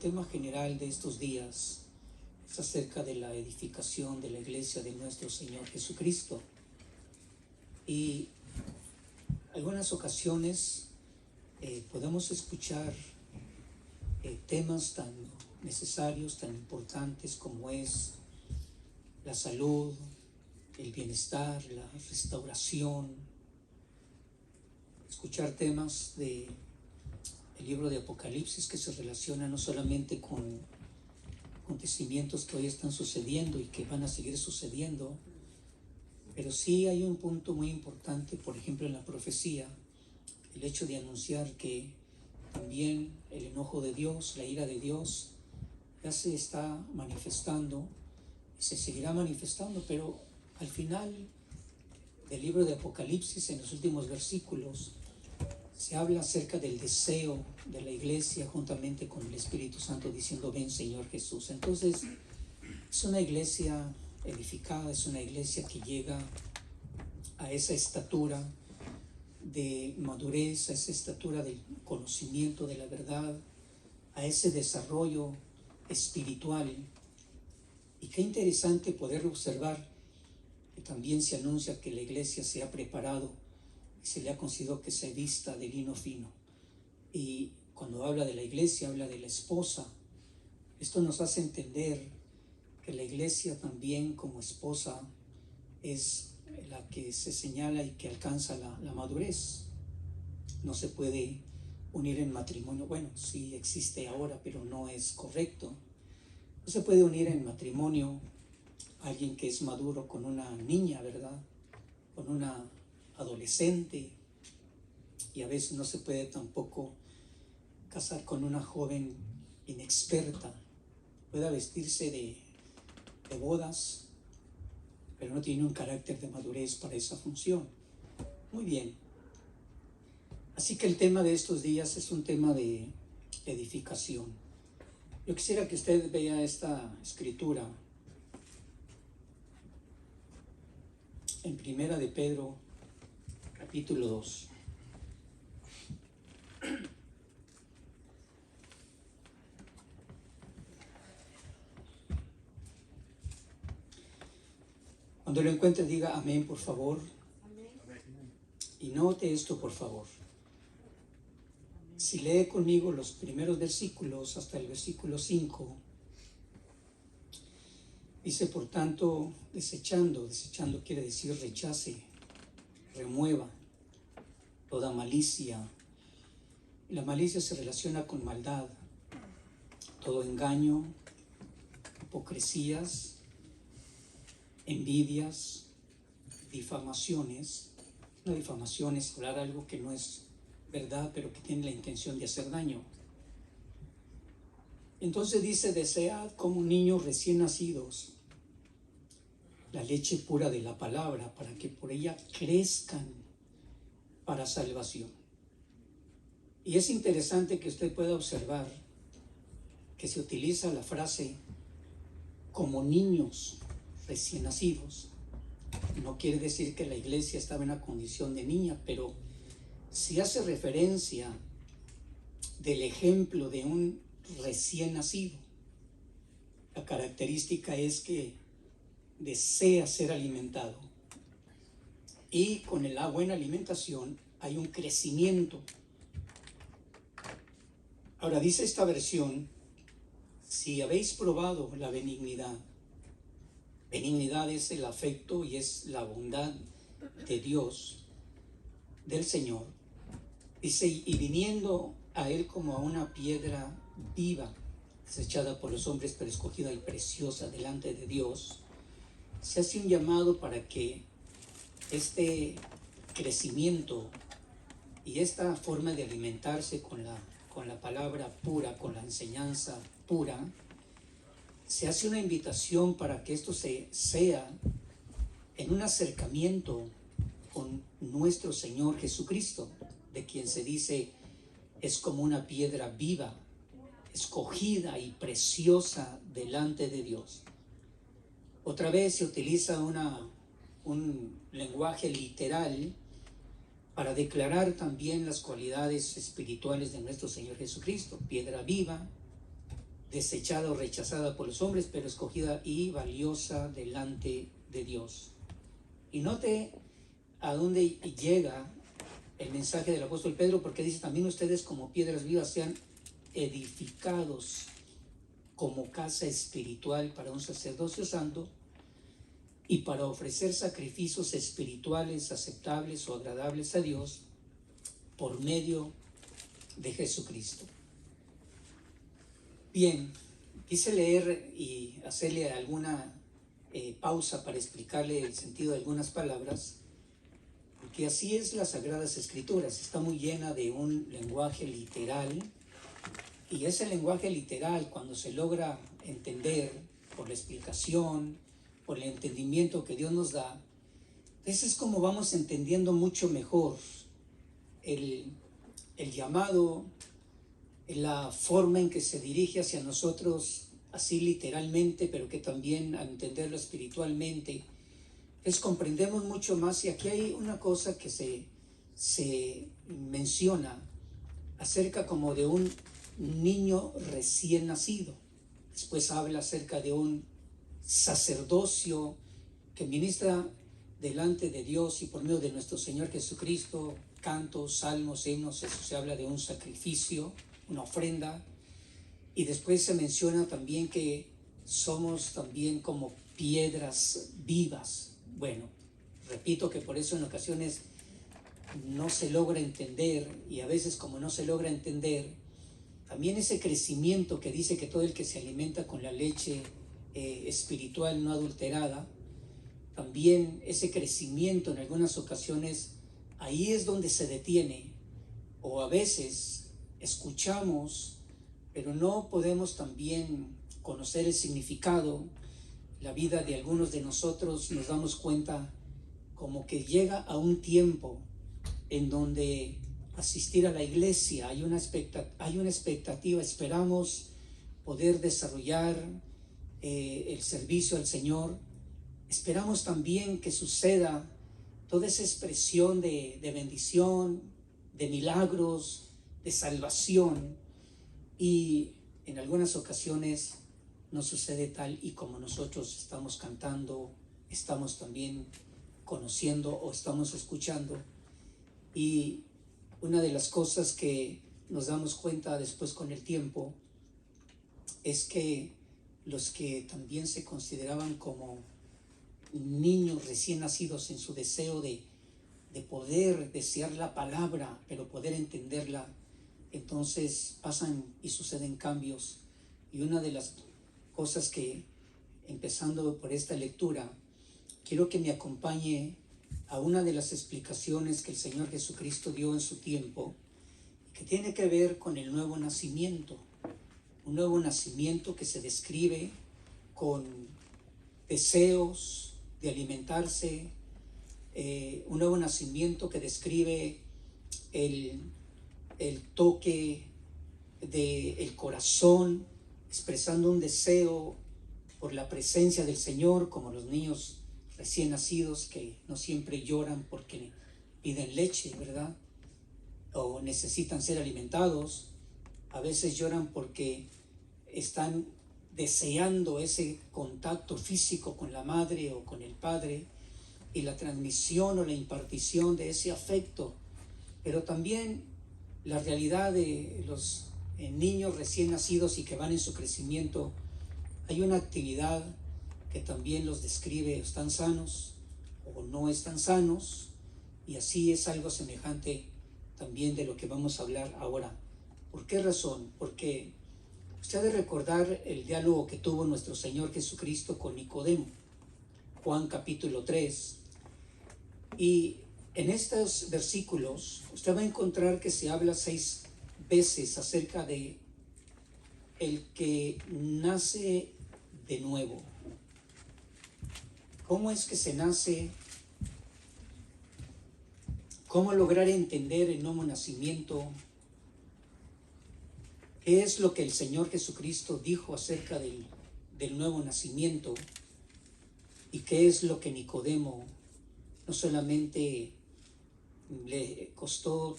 tema general de estos días es acerca de la edificación de la iglesia de nuestro Señor Jesucristo. Y algunas ocasiones podemos escuchar temas tan necesarios, tan importantes como es la salud, el bienestar, la restauración. Escuchar temas del libro de Apocalipsis que se relacionan no solamente con acontecimientos que hoy están sucediendo y que van a seguir sucediendo, pero sí hay un punto muy importante, por ejemplo en la profecía, el hecho de anunciar que también el enojo de Dios, la ira de Dios, ya se está manifestando y se seguirá manifestando, pero al final del libro de Apocalipsis, en los últimos versículos, se habla acerca del deseo de la iglesia juntamente con el Espíritu Santo diciendo: ven Señor Jesús. Entonces es una iglesia edificada, es una iglesia que llega a esa estatura de madurez, a esa estatura del conocimiento de la verdad, a ese desarrollo espiritual. Y qué interesante poder observar que también se anuncia que la iglesia se ha preparado y se le ha concedido que se vista de lino fino. Y cuando habla de la iglesia, habla de la esposa. Esto nos hace entender que la iglesia también como esposa es la que se señala y que alcanza la madurez. No se puede unir en matrimonio, bueno, sí existe ahora, pero no es correcto. No se puede unir en matrimonio alguien que es maduro con una niña, ¿verdad? Con una adolescente, y a veces no se puede tampoco casar con una joven inexperta. Puede vestirse de bodas, pero no tiene un carácter de madurez para esa función. Muy bien. Así que el tema de estos días es un tema de edificación. Yo quisiera que usted vea esta escritura en Primera de Pedro, capítulo 2. Cuando lo encuentre diga amén, por favor. Amén. Y note esto, por favor. Si lee conmigo los primeros versículos hasta el versículo 5, dice: por tanto, desechando quiere decir rechace, remueva toda malicia. La malicia se relaciona con maldad, todo engaño, hipocresías, envidias, difamaciones. Una difamación es hablar algo que no es verdad, pero que tiene la intención de hacer daño. Entonces dice: desead como niños recién nacidos la leche pura de la palabra, para que por ella crezcan para salvación. Y es interesante que usted pueda observar que se utiliza la frase como niños recién nacidos. No quiere decir que la iglesia estaba en una condición de niña, pero si hace referencia del ejemplo de un recién nacido. La característica es que desea ser alimentado, y con la buena alimentación hay un crecimiento. Ahora dice esta versión: si habéis probado la benignidad. Benignidad es el afecto y es la bondad de Dios, del Señor. Dice: y viniendo a Él como a una piedra viva, desechada por los hombres, pero escogida y preciosa delante de Dios, se hace un llamado para que este crecimiento y esta forma de alimentarse con la palabra pura, con la enseñanza pura, se hace una invitación para que esto sea en un acercamiento con nuestro Señor Jesucristo, de quien se dice es como una piedra viva, escogida y preciosa delante de Dios. Otra vez se utiliza un lenguaje literal para declarar también las cualidades espirituales de nuestro Señor Jesucristo: piedra viva, desechada o rechazada por los hombres, pero escogida y valiosa delante de Dios. Y note a dónde llega el mensaje del apóstol Pedro, porque dice: también ustedes como piedras vivas sean edificados como casa espiritual para un sacerdocio santo y para ofrecer sacrificios espirituales aceptables o agradables a Dios por medio de Jesucristo. Bien, quise leer y hacerle alguna pausa para explicarle el sentido de algunas palabras, porque así es las Sagradas Escrituras. Está muy llena de un lenguaje literal, y ese lenguaje literal, cuando se logra entender por la explicación, por el entendimiento que Dios nos da, ese es como vamos entendiendo mucho mejor el llamado, la forma en que se dirige hacia nosotros, así literalmente, pero que también al entenderlo espiritualmente, comprendemos mucho más. Y aquí hay una cosa que se menciona acerca como de un niño recién nacido. Después habla acerca de un sacerdocio que ministra delante de Dios y por medio de nuestro Señor Jesucristo, cantos, salmos, himnos. Eso se habla de un sacrificio, una ofrenda. Y después se menciona también que somos también como piedras vivas. Bueno, repito que por eso en ocasiones no se logra entender, y a veces como no se logra entender, también ese crecimiento que dice que todo el que se alimenta con la leche espiritual no adulterada, también ese crecimiento en algunas ocasiones, ahí es donde se detiene, o a veces escuchamos, pero no podemos también conocer el significado. La vida de algunos de nosotros nos damos cuenta como que llega a un tiempo en donde asistir a la iglesia hay una expectativa, esperamos poder desarrollar el servicio al Señor, esperamos también que suceda toda esa expresión de bendición, de milagros, de salvación, y en algunas ocasiones no sucede tal y como nosotros estamos cantando, estamos también conociendo o estamos escuchando. Y una de las cosas que nos damos cuenta después con el tiempo es que los que también se consideraban como niños recién nacidos en su deseo de poder desear la palabra, pero poder entenderla, entonces pasan y suceden cambios. Y una de las cosas que, empezando por esta lectura, quiero que me acompañe a una de las explicaciones que el Señor Jesucristo dio en su tiempo, que tiene que ver con el nuevo nacimiento. Un nuevo nacimiento que se describe con deseos de alimentarse, un nuevo nacimiento que describe el toque del corazón, expresando un deseo por la presencia del Señor, como los niños recién nacidos que no siempre lloran porque piden leche, ¿verdad? O necesitan ser alimentados. A veces lloran porque están deseando ese contacto físico con la madre o con el padre y la transmisión o la impartición de ese afecto. Pero también la realidad de los niños recién nacidos y que van en su crecimiento, hay una actividad que también los describe: están sanos o no están sanos, y así es algo semejante también de lo que vamos a hablar ahora. ¿Por qué razón? Porque usted ha de recordar el diálogo que tuvo nuestro Señor Jesucristo con Nicodemo, Juan capítulo 3, y en estos versículos usted va a encontrar que se habla 6 veces acerca de el que nace de nuevo. ¿Cómo es que se nace? ¿Cómo lograr entender el nuevo nacimiento? ¿Qué es lo que el Señor Jesucristo dijo acerca del nuevo nacimiento? ¿Y qué es lo que Nicodemo no solamente le costó,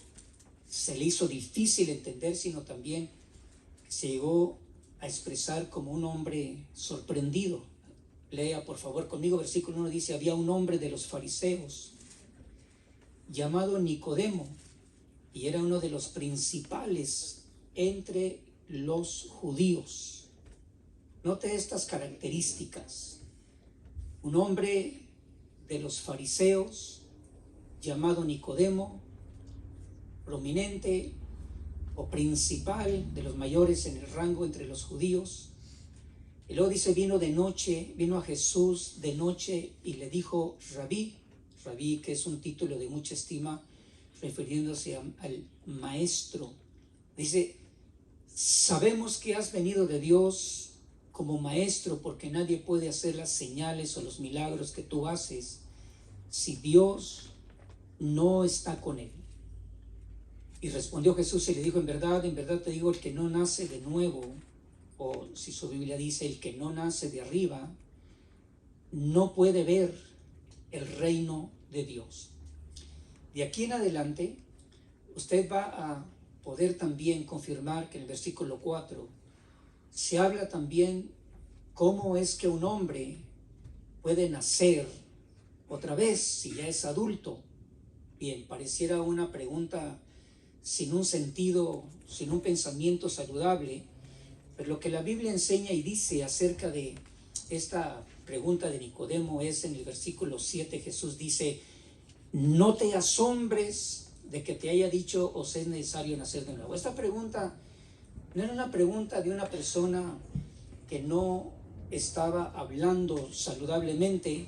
se le hizo difícil entender, sino también se llegó a expresar como un hombre sorprendido. Lea por favor conmigo, versículo 1 dice: había un hombre de los fariseos llamado Nicodemo, y era uno de los principales entre los judíos. Note estas características: un hombre de los fariseos llamado Nicodemo, prominente o principal, de los mayores en el rango entre los judíos. Y luego dice: vino a Jesús de noche y le dijo Rabí, que es un título de mucha estima, refiriéndose al maestro. Dice: sabemos que has venido de Dios como maestro, porque nadie puede hacer las señales o los milagros que tú haces si Dios no está con él. Y respondió Jesús y le dijo: en verdad te digo, el que no nace de nuevo, o si su Biblia dice el que no nace de arriba, no puede ver el reino de Dios. De aquí en adelante, usted va a poder también confirmar que en el versículo 4 se habla también cómo es que un hombre puede nacer otra vez si ya es adulto. Bien, pareciera una pregunta sin un sentido, sin un pensamiento saludable, pero lo que la Biblia enseña y dice acerca de esta pregunta de Nicodemo es en el versículo 7. Jesús dice: no te asombres de que te haya dicho os es necesario nacer de nuevo. Esta pregunta no era una pregunta de una persona que no estaba hablando saludablemente.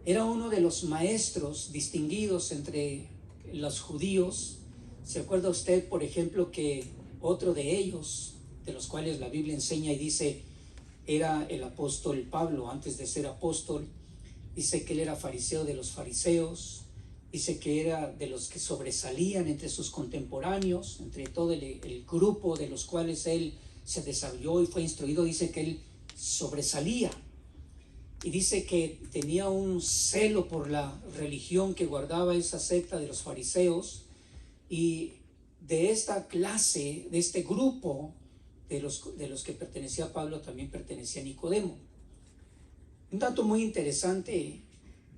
Era uno de los maestros distinguidos entre los judíos. ¿Se acuerda usted, por ejemplo, que otro de ellos, de los cuales la Biblia enseña y dice, era el apóstol Pablo? Antes de ser apóstol, dice que él era fariseo de los fariseos, dice que era de los que sobresalían entre sus contemporáneos, entre todo el grupo de los cuales él se desarrolló y fue instruido. Dice que él sobresalía, y dice que tenía un celo por la religión que guardaba esa secta de los fariseos. Y de esta clase, de este grupo de los que pertenecía Pablo, también pertenecía Nicodemo. Un dato muy interesante,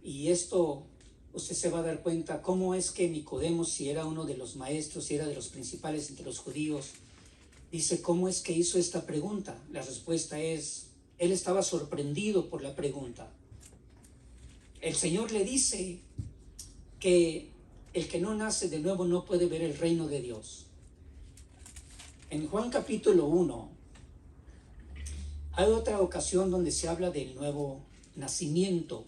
y esto usted se va a dar cuenta cómo es que Nicodemo, si era uno de los maestros, si era de los principales entre los judíos, dice cómo es que hizo esta pregunta. La respuesta es: él estaba sorprendido por la pregunta. El Señor le dice que el que no nace de nuevo no puede ver el reino de Dios. En Juan capítulo 1 hay otra ocasión donde se habla del nuevo nacimiento,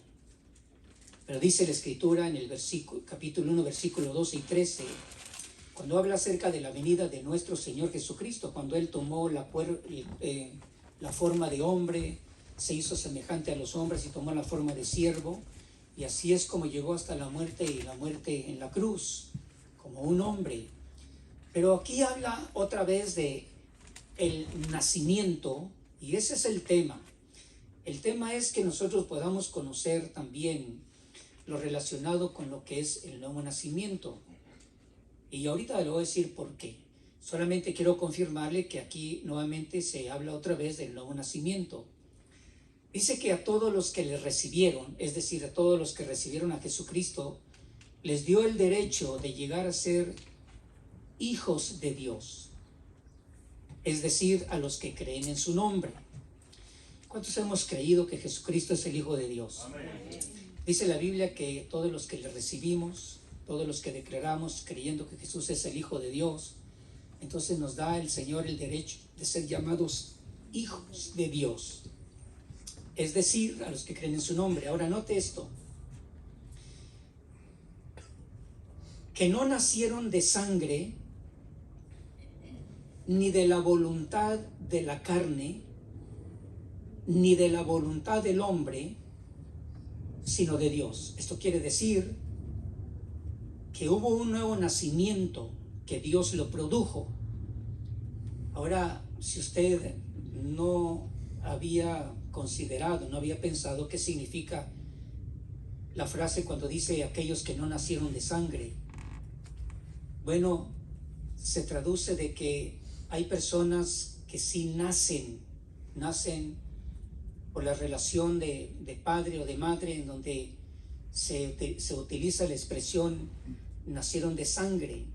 pero dice la Escritura en el capítulo 1, versículo 12 y 13, cuando habla acerca de la venida de nuestro Señor Jesucristo, cuando Él tomó la forma de hombre, se hizo semejante a los hombres y tomó la forma de siervo, y así es como llegó hasta la muerte, y la muerte en la cruz, como un hombre. Pero aquí habla otra vez de el nacimiento, y ese es el tema. El tema es que nosotros podamos conocer también lo relacionado con lo que es el nuevo nacimiento. Y ahorita le voy a decir por qué. Solamente quiero confirmarle que aquí nuevamente se habla otra vez del nuevo nacimiento. Dice que a todos los que le recibieron, es decir, a todos los que recibieron a Jesucristo, les dio el derecho de llegar a ser hijos de Dios. Es decir, a los que creen en su nombre. ¿Cuántos hemos creído que Jesucristo es el Hijo de Dios? Amén. Dice la Biblia que todos los que le recibimos, todos los que declaramos creyendo que Jesús es el Hijo de Dios, entonces nos da el Señor el derecho de ser llamados hijos de Dios. Es decir, a los que creen en su nombre. Ahora note esto: que no nacieron de sangre, ni de la voluntad de la carne, ni de la voluntad del hombre, sino de Dios. Esto quiere decir que hubo un nuevo nacimiento, que Dios lo produjo. Ahora, si usted no había considerado, no había pensado qué significa la frase cuando dice aquellos que no nacieron de sangre, bueno, se traduce de que hay personas que sí nacen por la relación de padre o de madre, en donde se utiliza la expresión nacieron de sangre.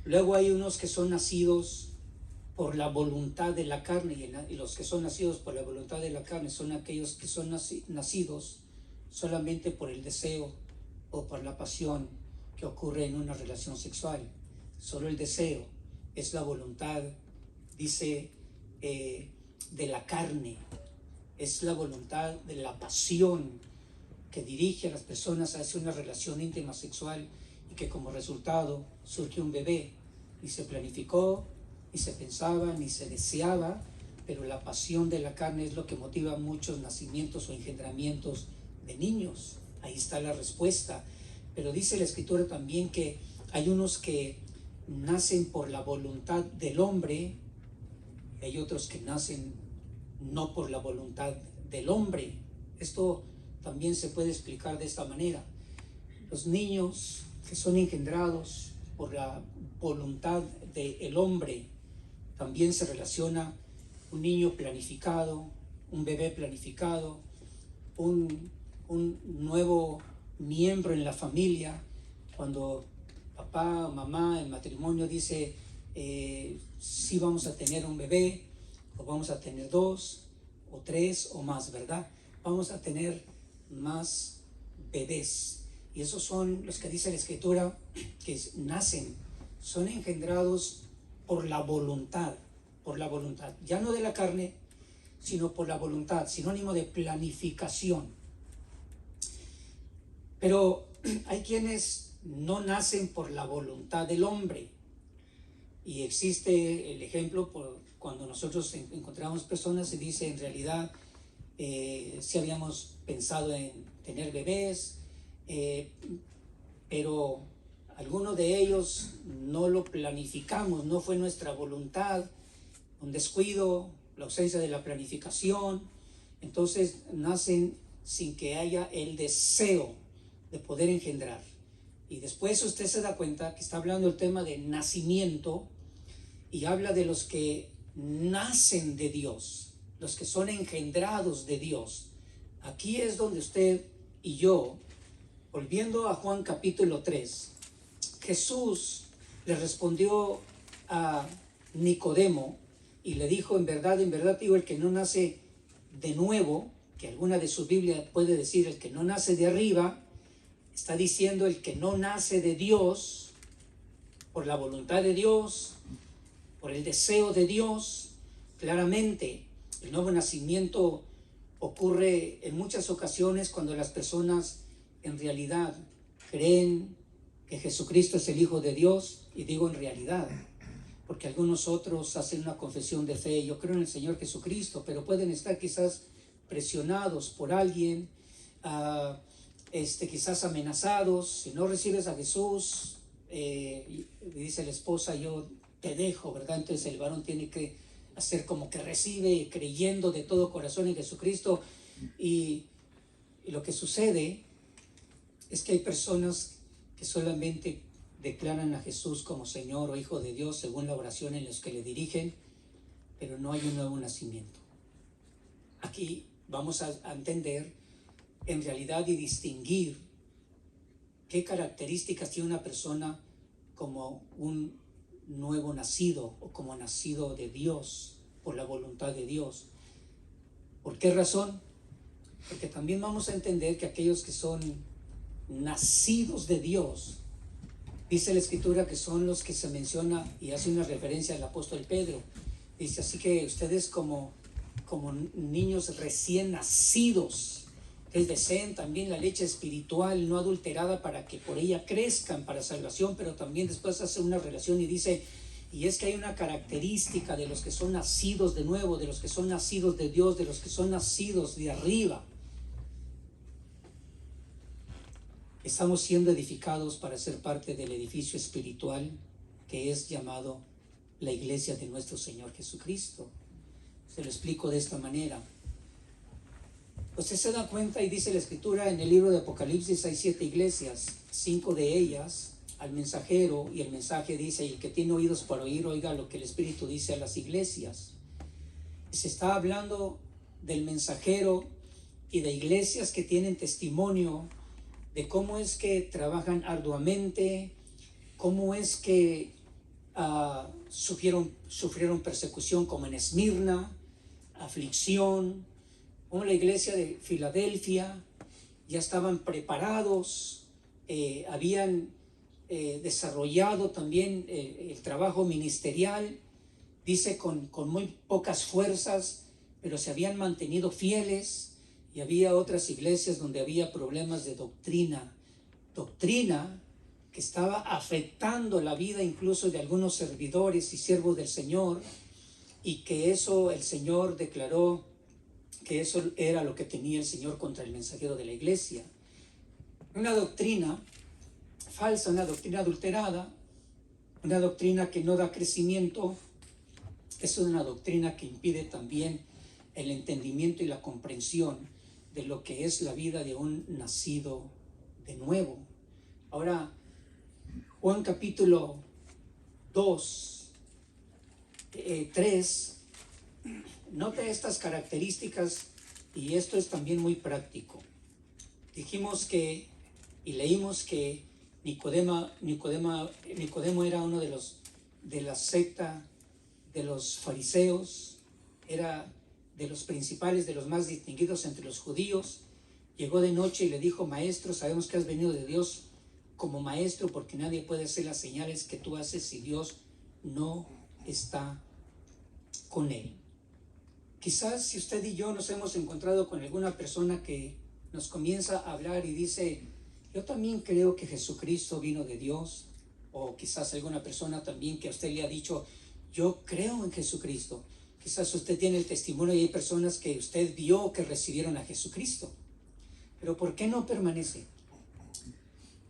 Luego hay unos que son nacidos por la voluntad de la carne, y los que son nacidos por la voluntad de la carne son aquellos que son nacidos solamente por el deseo o por la pasión que ocurre en una relación sexual. Solo el deseo es la voluntad, dice, de la carne, es la voluntad de la pasión que dirige a las personas hacia una relación íntima sexual, y que como resultado surge un bebé. Ni se planificó, ni se pensaba, ni se deseaba, pero la pasión de la carne es lo que motiva muchos nacimientos o engendramientos de niños. Ahí está la respuesta. Pero dice la Escritura también que hay unos que nacen por la voluntad del hombre, y hay otros que nacen no por la voluntad del hombre. Esto también se puede explicar de esta manera. Los niños que son engendrados por la voluntad del hombre, también se relaciona un niño planificado, un bebé planificado, un nuevo miembro en la familia. Cuando papá o mamá en matrimonio dice, sí vamos a tener un bebé, o vamos a tener 2 o 3 o más, ¿verdad? Vamos a tener más bebés. Y esos son los que dice la Escritura que nacen, son engendrados por la voluntad, ya no de la carne, sino por la voluntad, sinónimo de planificación. Pero hay quienes no nacen por la voluntad del hombre, y existe el ejemplo cuando nosotros encontramos personas y dice, en realidad sí habíamos pensado en tener bebés, pero algunos de ellos no lo planificamos, no fue nuestra voluntad, un descuido, la ausencia de la planificación. Entonces nacen sin que haya el deseo de poder engendrar. Y después usted se da cuenta que está hablando el tema de nacimiento, y habla de los que nacen de Dios, los que son engendrados de Dios. Aquí es donde usted y yo, volviendo a Juan capítulo 3, Jesús le respondió a Nicodemo y le dijo, en verdad digo, el que no nace de nuevo, que alguna de sus Biblias puede decir el que no nace de arriba, está diciendo el que no nace de Dios, por la voluntad de Dios, por el deseo de Dios. Claramente, el nuevo nacimiento ocurre en muchas ocasiones cuando las personas en realidad creen que Jesucristo es el Hijo de Dios, y digo en realidad, porque algunos otros hacen una confesión de fe, yo creo en el Señor Jesucristo, pero pueden estar quizás presionados por alguien, quizás amenazados. Si no recibes a Jesús, dice la esposa, yo te dejo, ¿verdad? Entonces el varón tiene que hacer como que recibe, creyendo de todo corazón en Jesucristo, y lo que sucede es que hay personas que solamente declaran a Jesús como Señor o Hijo de Dios según la oración en los que le dirigen, pero no hay un nuevo nacimiento. Aquí vamos a entender en realidad y distinguir qué características tiene una persona como un nuevo nacido o como nacido de Dios por la voluntad de Dios. ¿Por qué razón? Porque también vamos a entender que aquellos que son nacidos de Dios, dice la Escritura que son los que se menciona y hace una referencia al apóstol Pedro. Dice, así que ustedes como niños recién nacidos, ustedes deseen también la leche espiritual no adulterada para que por ella crezcan para salvación. Pero también después hace una relación y dice, y es que hay una característica de los que son nacidos de nuevo, de los que son nacidos de Dios, de los que son nacidos de arriba. Estamos siendo edificados para ser parte del edificio espiritual que es llamado la iglesia de nuestro Señor Jesucristo. Se lo explico de esta manera. Usted se da cuenta y dice la Escritura en el libro de Apocalipsis, hay 7 iglesias, 5 de ellas al mensajero, y el mensaje dice, y el que tiene oídos para oír, oiga lo que el Espíritu dice a las iglesias. Se está hablando del mensajero y de iglesias que tienen testimonio de cómo es que trabajan arduamente, cómo es que sufrieron persecución como en Esmirna, aflicción, como la iglesia de Filadelfia ya estaban preparados, habían desarrollado también el trabajo ministerial, dice con muy pocas fuerzas, pero se habían mantenido fieles, y había otras iglesias donde había problemas de doctrina que estaba afectando la vida incluso de algunos servidores y siervos del Señor, y que eso el Señor declaró que eso era lo que tenía el Señor contra el mensajero de la iglesia. Una doctrina falsa, una doctrina adulterada, una doctrina que no da crecimiento, es una doctrina que impide también el entendimiento y la comprensión de lo que es la vida de un nacido de nuevo. Ahora, Juan capítulo 2, 3, note estas características, y esto es también muy práctico. Dijimos que, y leímos que Nicodemo era uno de la secta de los fariseos, era de los principales, de los más distinguidos entre los judíos. Llegó de noche y le dijo: maestro, sabemos que has venido de Dios como maestro, porque nadie puede hacer las señales que tú haces si Dios no está con él. Quizás si usted y yo nos hemos encontrado con alguna persona que nos comienza a hablar y dice: yo también creo que Jesucristo vino de Dios, o quizás alguna persona también que a usted le ha dicho: yo creo en Jesucristo. Quizás usted tiene el testimonio y hay personas que usted vio que recibieron a Jesucristo, pero ¿por qué no permanece?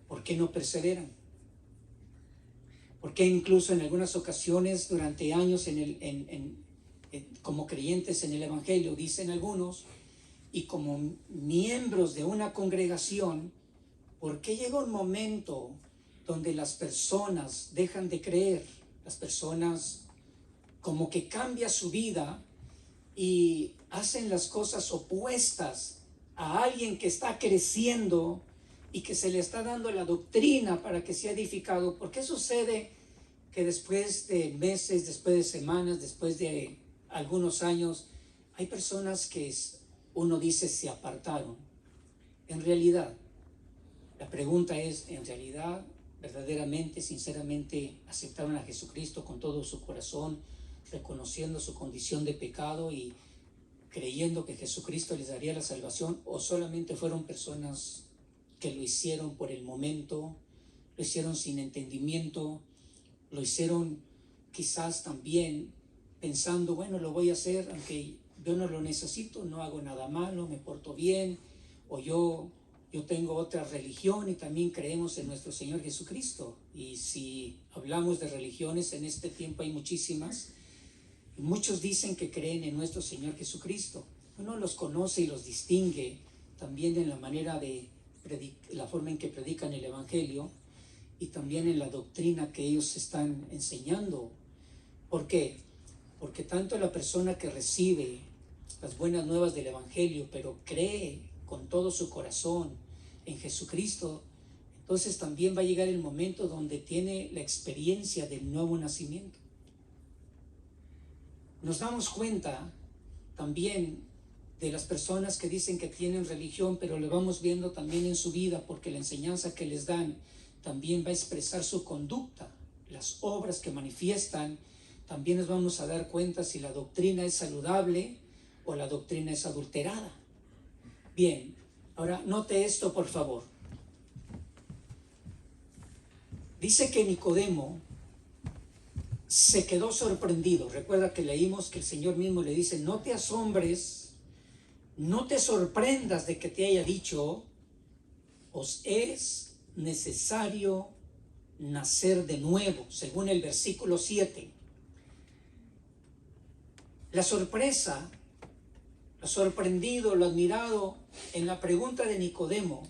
¿Por qué no perseveran? ¿Por qué incluso en algunas ocasiones durante años como creyentes en el Evangelio, dicen algunos, y como miembros de una congregación, por qué llega un momento donde las personas dejan de creer? Las personas como que cambia su vida y hacen las cosas opuestas a alguien que está creciendo y que se le está dando la doctrina para que sea edificado. ¿Por qué sucede que después de meses, después de semanas, después de algunos años, hay personas que uno dice se apartaron? En realidad, la pregunta es, ¿en realidad, verdaderamente, sinceramente, aceptaron a Jesucristo con todo su corazón, reconociendo su condición de pecado y creyendo que Jesucristo les daría la salvación? ¿O solamente fueron personas que lo hicieron por el momento, lo hicieron sin entendimiento, lo hicieron quizás también pensando: bueno, lo voy a hacer aunque yo no lo necesito, no hago nada malo, me porto bien, o yo tengo otra religión y también creemos en nuestro Señor Jesucristo? Y si hablamos de religiones, en este tiempo hay muchísimas, y muchos dicen que creen en nuestro Señor Jesucristo. Uno los conoce y los distingue también en la manera de la forma en que predican el Evangelio, y también en la doctrina que ellos están enseñando. ¿Por qué? Porque tanto la persona que recibe las buenas nuevas del Evangelio, pero cree con todo su corazón en Jesucristo, entonces también va a llegar el momento donde tiene la experiencia del nuevo nacimiento. Nos damos cuenta también de las personas que dicen que tienen religión, pero lo vamos viendo también en su vida, porque la enseñanza que les dan también va a expresar su conducta, las obras que manifiestan. También nos vamos a dar cuenta si la doctrina es saludable o la doctrina es adulterada. Bien, ahora note esto, por favor. Dice que Nicodemo se quedó sorprendido. Recuerda que leímos que el Señor mismo le dice: no te asombres, no te sorprendas de que te haya dicho: os es necesario nacer de nuevo, según el versículo 7. La sorpresa, lo sorprendido, lo admirado en la pregunta de Nicodemo,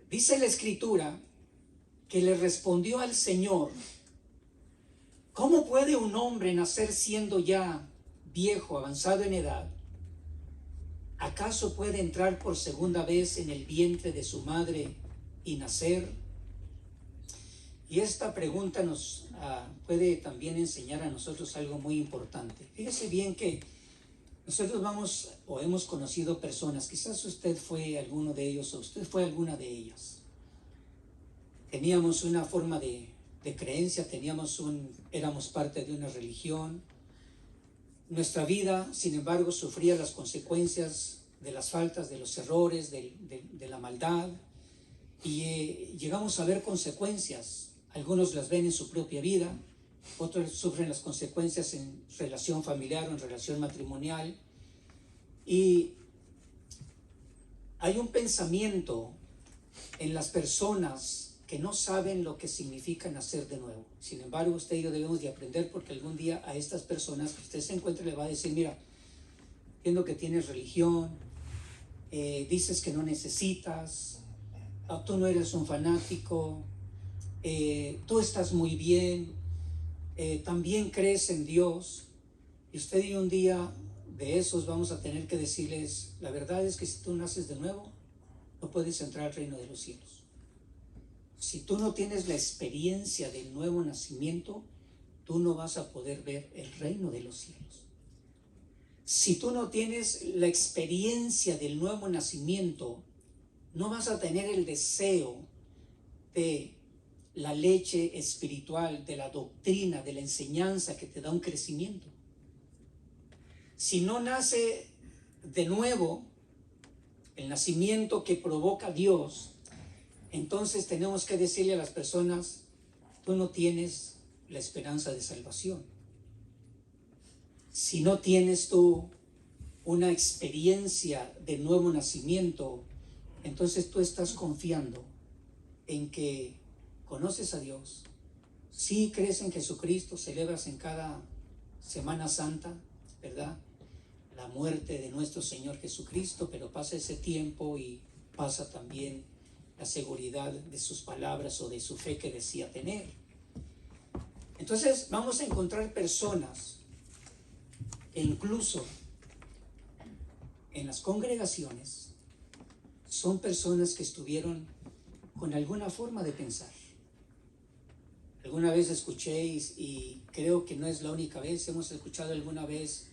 dice la Escritura que le respondió al Señor: ¿cómo puede un hombre nacer siendo ya viejo, avanzado en edad, ¿acaso puede entrar por segunda vez en el vientre de su madre y nacer? Y esta pregunta nos puede también enseñar a nosotros algo muy importante. Fíjese bien que nosotros vamos o hemos conocido personas, quizás usted fue alguno de ellos o usted fue alguna de ellas. Teníamos una forma de creencia, éramos parte de una religión. Nuestra vida, sin embargo, sufría las consecuencias de las faltas, de los errores, de la maldad, y llegamos a ver consecuencias. Algunos las ven en su propia vida, otros sufren las consecuencias en relación familiar o en relación matrimonial, y hay un pensamiento en las personas que no saben lo que significa nacer de nuevo. Sin embargo, usted y yo debemos de aprender, porque algún día a estas personas que usted se encuentre le va a decir: mira, entiendo que tienes religión, dices que no necesitas, tú no eres un fanático, tú estás muy bien, también crees en Dios. Y usted y un día de esos vamos a tener que decirles: la verdad es que si tú naces de nuevo, no puedes entrar al reino de los cielos. Si tú no tienes la experiencia del nuevo nacimiento, tú no vas a poder ver el reino de los cielos. Si tú no tienes la experiencia del nuevo nacimiento, no vas a tener el deseo de la leche espiritual, de la doctrina, de la enseñanza que te da un crecimiento. Si no nace de nuevo el nacimiento que provoca Dios, entonces tenemos que decirle a las personas: tú no tienes la esperanza de salvación. Si no tienes tú una experiencia de nuevo nacimiento, entonces tú estás confiando en que conoces a Dios, sí crees en Jesucristo, celebras en cada Semana Santa, ¿verdad?, la muerte de nuestro Señor Jesucristo, pero pasa ese tiempo y pasa también la seguridad de sus palabras o de su fe que decía tener. Entonces vamos a encontrar personas que incluso en las congregaciones son personas que estuvieron con alguna forma de pensar. Alguna vez escuché, y creo que no es la única vez, hemos escuchado alguna vez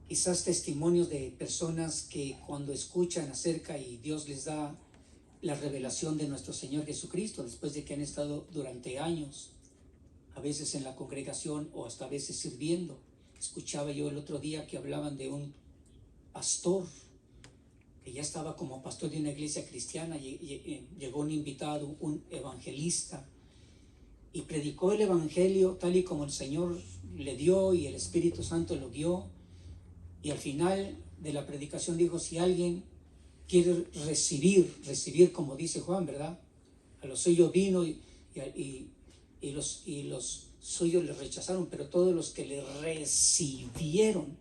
quizás testimonios de personas que cuando escuchan acerca y Dios les da la revelación de nuestro Señor Jesucristo, después de que han estado durante años, a veces en la congregación o hasta a veces sirviendo. Escuchaba yo el otro día que hablaban de un pastor que ya estaba como pastor de una iglesia cristiana, y llegó un invitado, un evangelista, y predicó el evangelio tal y como el Señor le dio y el Espíritu Santo lo guió, y al final de la predicación dijo: si alguien quiere recibir como dice Juan, ¿verdad? A los suyos vino y los suyos le rechazaron, pero todos los que le recibieron,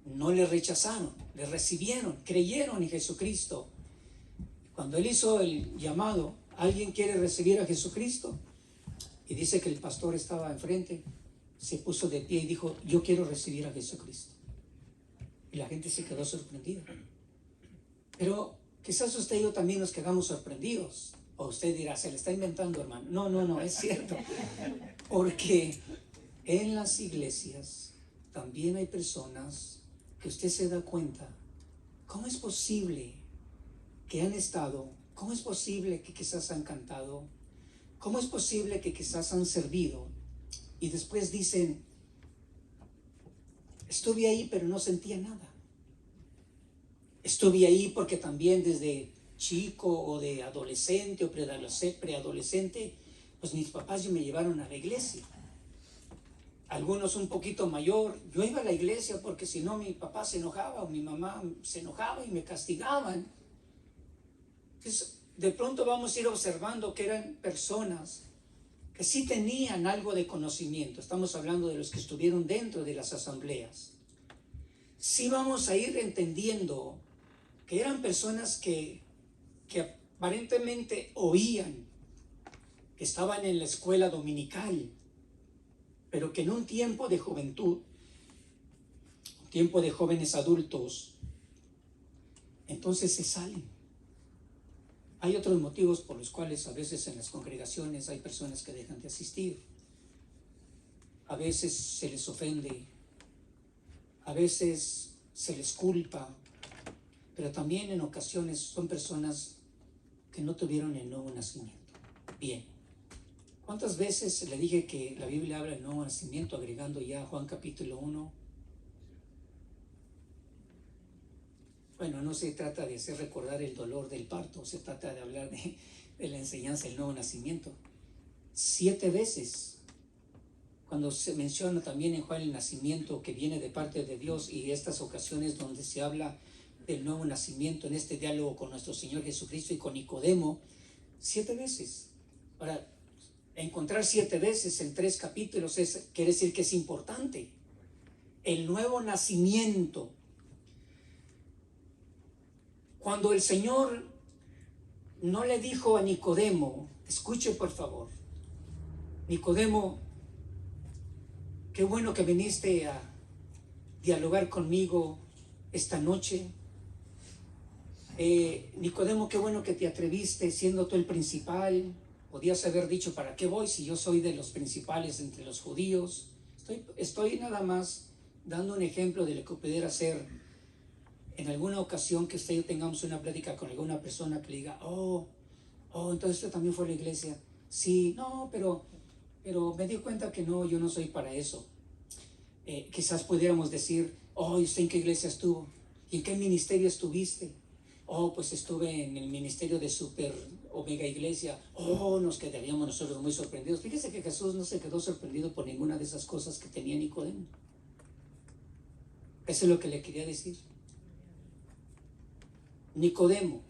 no le rechazaron, le recibieron, creyeron en Jesucristo. Cuando él hizo el llamado: ¿alguien quiere recibir a Jesucristo? Y dice que el pastor estaba enfrente, se puso de pie y dijo: yo quiero recibir a Jesucristo. Y la gente se quedó sorprendida. Pero quizás usted y yo también nos quedamos sorprendidos. O usted dirá: se le está inventando, hermano. No, es cierto. Porque en las iglesias también hay personas que usted se da cuenta: ¿cómo es posible que han estado? ¿Cómo es posible que quizás han cantado? ¿Cómo es posible que quizás han servido? Y después dicen: estuve ahí pero no sentía nada. Estuve ahí porque también desde chico o de adolescente o preadolescente, pues mis papás me llevaron a la iglesia. Algunos un poquito mayor, yo iba a la iglesia porque si no mi papá se enojaba o mi mamá se enojaba y me castigaban. Entonces, de pronto vamos a ir observando que eran personas que sí tenían algo de conocimiento. Estamos hablando de los que estuvieron dentro de las asambleas. Sí vamos a ir entendiendo que eran personas que aparentemente oían, que estaban en la escuela dominical, pero que en un tiempo de juventud, un tiempo de jóvenes adultos, entonces se salen. Hay otros motivos por los cuales a veces en las congregaciones hay personas que dejan de asistir. A veces se les ofende, a veces se les culpa, pero también en ocasiones son personas que no tuvieron el nuevo nacimiento. Bien, ¿cuántas veces le dije que la Biblia habla del nuevo nacimiento, agregando ya Juan capítulo 1? Bueno, no se trata de hacer recordar el dolor del parto, se trata de hablar de la enseñanza del nuevo nacimiento. 7 veces, cuando se menciona también en Juan el nacimiento que viene de parte de Dios, y estas ocasiones donde se habla del nuevo nacimiento en este diálogo con nuestro Señor Jesucristo y con Nicodemo, 7 veces. Ahora, encontrar 7 veces en 3 capítulos quiere decir que es importante. El nuevo nacimiento. Cuando el Señor no le dijo a Nicodemo, escuche por favor, Nicodemo, qué bueno que viniste a dialogar conmigo esta noche. Nicodemo, qué bueno que te atreviste siendo tú el principal. Podías haber dicho, ¿para qué voy si yo soy de los principales entre los judíos? Estoy nada más dando un ejemplo de lo que pudiera ser en alguna ocasión que usted y yo tengamos una plática con alguna persona que le diga, entonces usted también fue a la iglesia. Sí, no, pero me di cuenta que no, yo no soy para eso. Quizás pudiéramos decir, ¿y usted en qué iglesia estuvo? ¿Y en qué ministerio estuviste? Pues estuve en el ministerio de Super Omega Iglesia. Nos quedaríamos nosotros muy sorprendidos. Fíjese que Jesús no se quedó sorprendido por ninguna de esas cosas que tenía Nicodemo. Eso es lo que le quería decir. Nicodemo,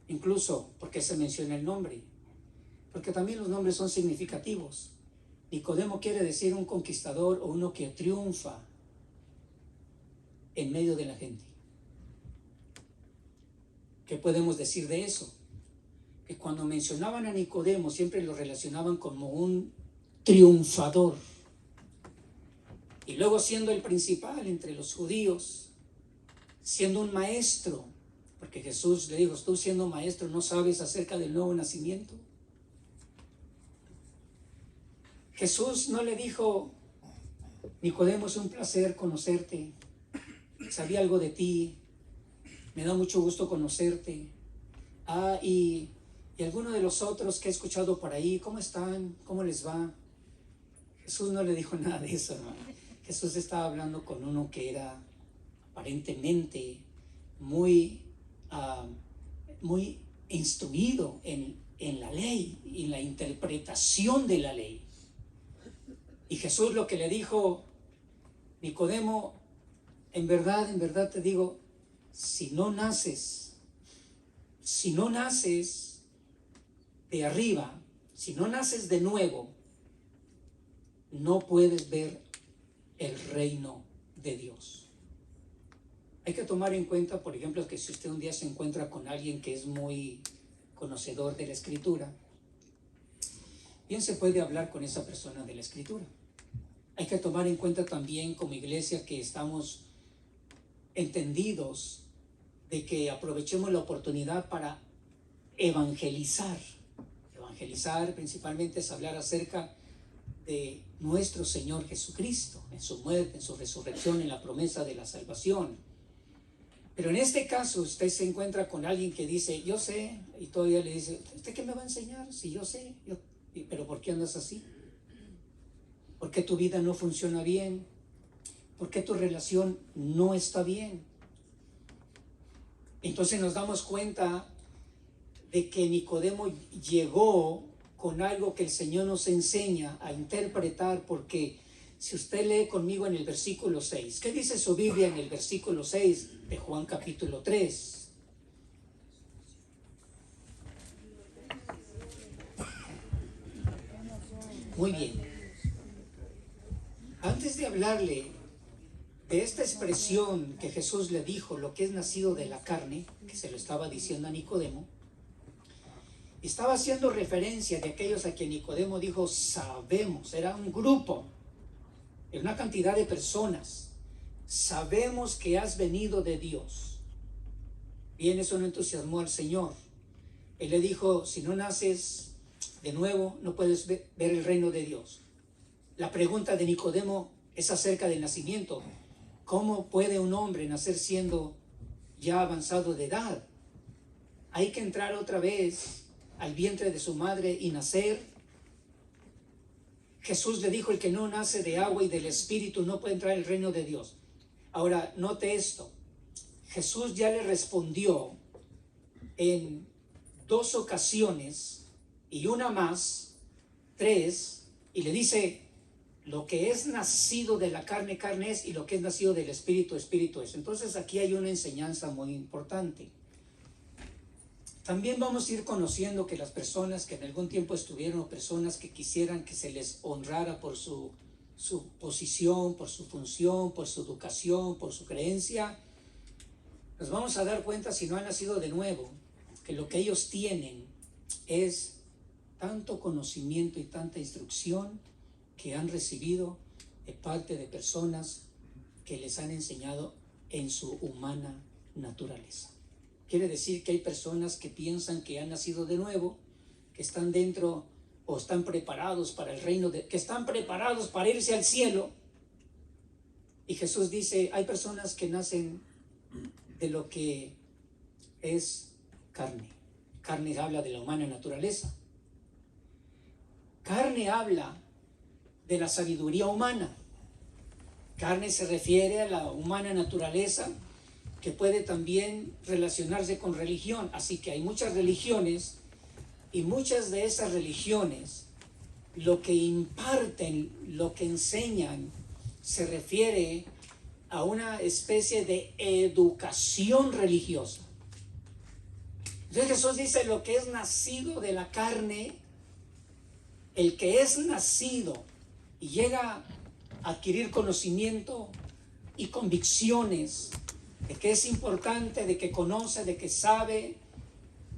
incluso porque se menciona el nombre, porque también los nombres son significativos. Nicodemo quiere decir un conquistador o uno que triunfa en medio de la gente. ¿Qué podemos decir de eso? Que cuando mencionaban a Nicodemo siempre lo relacionaban como un triunfador. Y luego siendo el principal entre los judíos, siendo un maestro, porque Jesús le dijo, tú siendo maestro no sabes acerca del nuevo nacimiento. Jesús no le dijo, Nicodemo, es un placer conocerte, sabía algo de ti, me da mucho gusto conocerte. Y algunos de los otros que he escuchado por ahí, ¿cómo están? ¿Cómo les va? Jesús no le dijo nada de eso, hermano. Jesús estaba hablando con uno que era aparentemente muy instruido en la ley y en la interpretación de la ley. Y Jesús lo que le dijo, Nicodemo, en verdad te digo, si no naces de arriba, si no naces de nuevo, no puedes ver el reino de Dios. Hay que tomar en cuenta, por ejemplo, que si usted un día se encuentra con alguien que es muy conocedor de la Escritura, bien se puede hablar con esa persona de la Escritura. Hay que tomar en cuenta también como iglesia que estamos entendidos de que aprovechemos la oportunidad para evangelizar. Evangelizar principalmente es hablar acerca de nuestro Señor Jesucristo, en su muerte, en su resurrección, en la promesa de la salvación. Pero en este caso usted se encuentra con alguien que dice, yo sé, y todavía le dice, ¿usted qué me va a enseñar? Si yo sé, pero ¿por qué andas así? ¿Por qué tu vida no funciona bien? ¿Por qué tu relación no está bien? Entonces nos damos cuenta de que Nicodemo llegó con algo que el Señor nos enseña a interpretar, porque si usted lee conmigo en el versículo 6, ¿qué dice su Biblia en el versículo 6 de Juan capítulo 3? Muy bien. Antes de hablarle de esta expresión que Jesús le dijo, lo que es nacido de la carne, que se lo estaba diciendo a Nicodemo, estaba haciendo referencia de aquellos a quien Nicodemo dijo, sabemos, era un grupo en una cantidad de personas, sabemos que has venido de Dios. Bien, eso no entusiasmó al Señor. Él le dijo, si no naces de nuevo, no puedes ver el reino de Dios. La pregunta de Nicodemo es acerca del nacimiento. ¿Cómo puede un hombre nacer siendo ya avanzado de edad? Hay que entrar otra vez al vientre de su madre y nacer. Jesús le dijo, el que no nace de agua y del Espíritu no puede entrar al reino de Dios. Ahora, note esto. Jesús ya le respondió en 2 ocasiones y una más, 3, y le dice, lo que es nacido de la carne, carne es, y lo que es nacido del Espíritu, Espíritu es. Entonces aquí hay una enseñanza muy importante. También vamos a ir conociendo que las personas que en algún tiempo estuvieron, o personas que quisieran que se les honrara por su posición, por su función, por su educación, por su creencia, nos vamos a dar cuenta, si no han nacido de nuevo, que lo que ellos tienen es tanto conocimiento y tanta instrucción que han recibido de parte de personas que les han enseñado en su humana naturaleza. Quiere decir que hay personas que piensan que han nacido de nuevo, que están dentro o están preparados para el reino, que están preparados para irse al cielo. Y Jesús dice, hay personas que nacen de lo que es carne. Carne habla de la humana naturaleza. Carne habla de la sabiduría humana. Carne se refiere a la humana naturaleza, que puede también relacionarse con religión. Así que hay muchas religiones, y muchas de esas religiones lo que imparten, lo que enseñan, se refiere a una especie de educación religiosa. Entonces Jesús dice, lo que es nacido de la carne, el que es nacido y llega a adquirir conocimiento y convicciones de que es importante, de que conoce, de que sabe,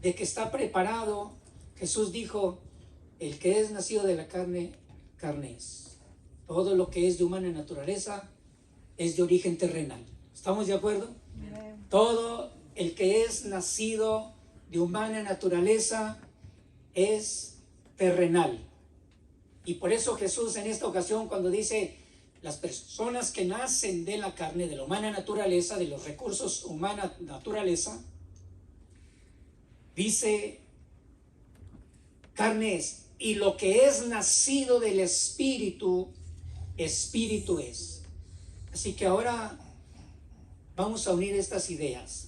de que está preparado. Jesús dijo, el que es nacido de la carne, carne es. Todo lo que es de humana naturaleza es de origen terrenal. ¿Estamos de acuerdo? Todo el que es nacido de humana naturaleza es terrenal. Y por eso Jesús en esta ocasión, cuando dice, las personas que nacen de la carne, de la humana naturaleza, de los recursos humana naturaleza, dice, carne es, y lo que es nacido del Espíritu, Espíritu es. Así que ahora vamos a unir estas ideas.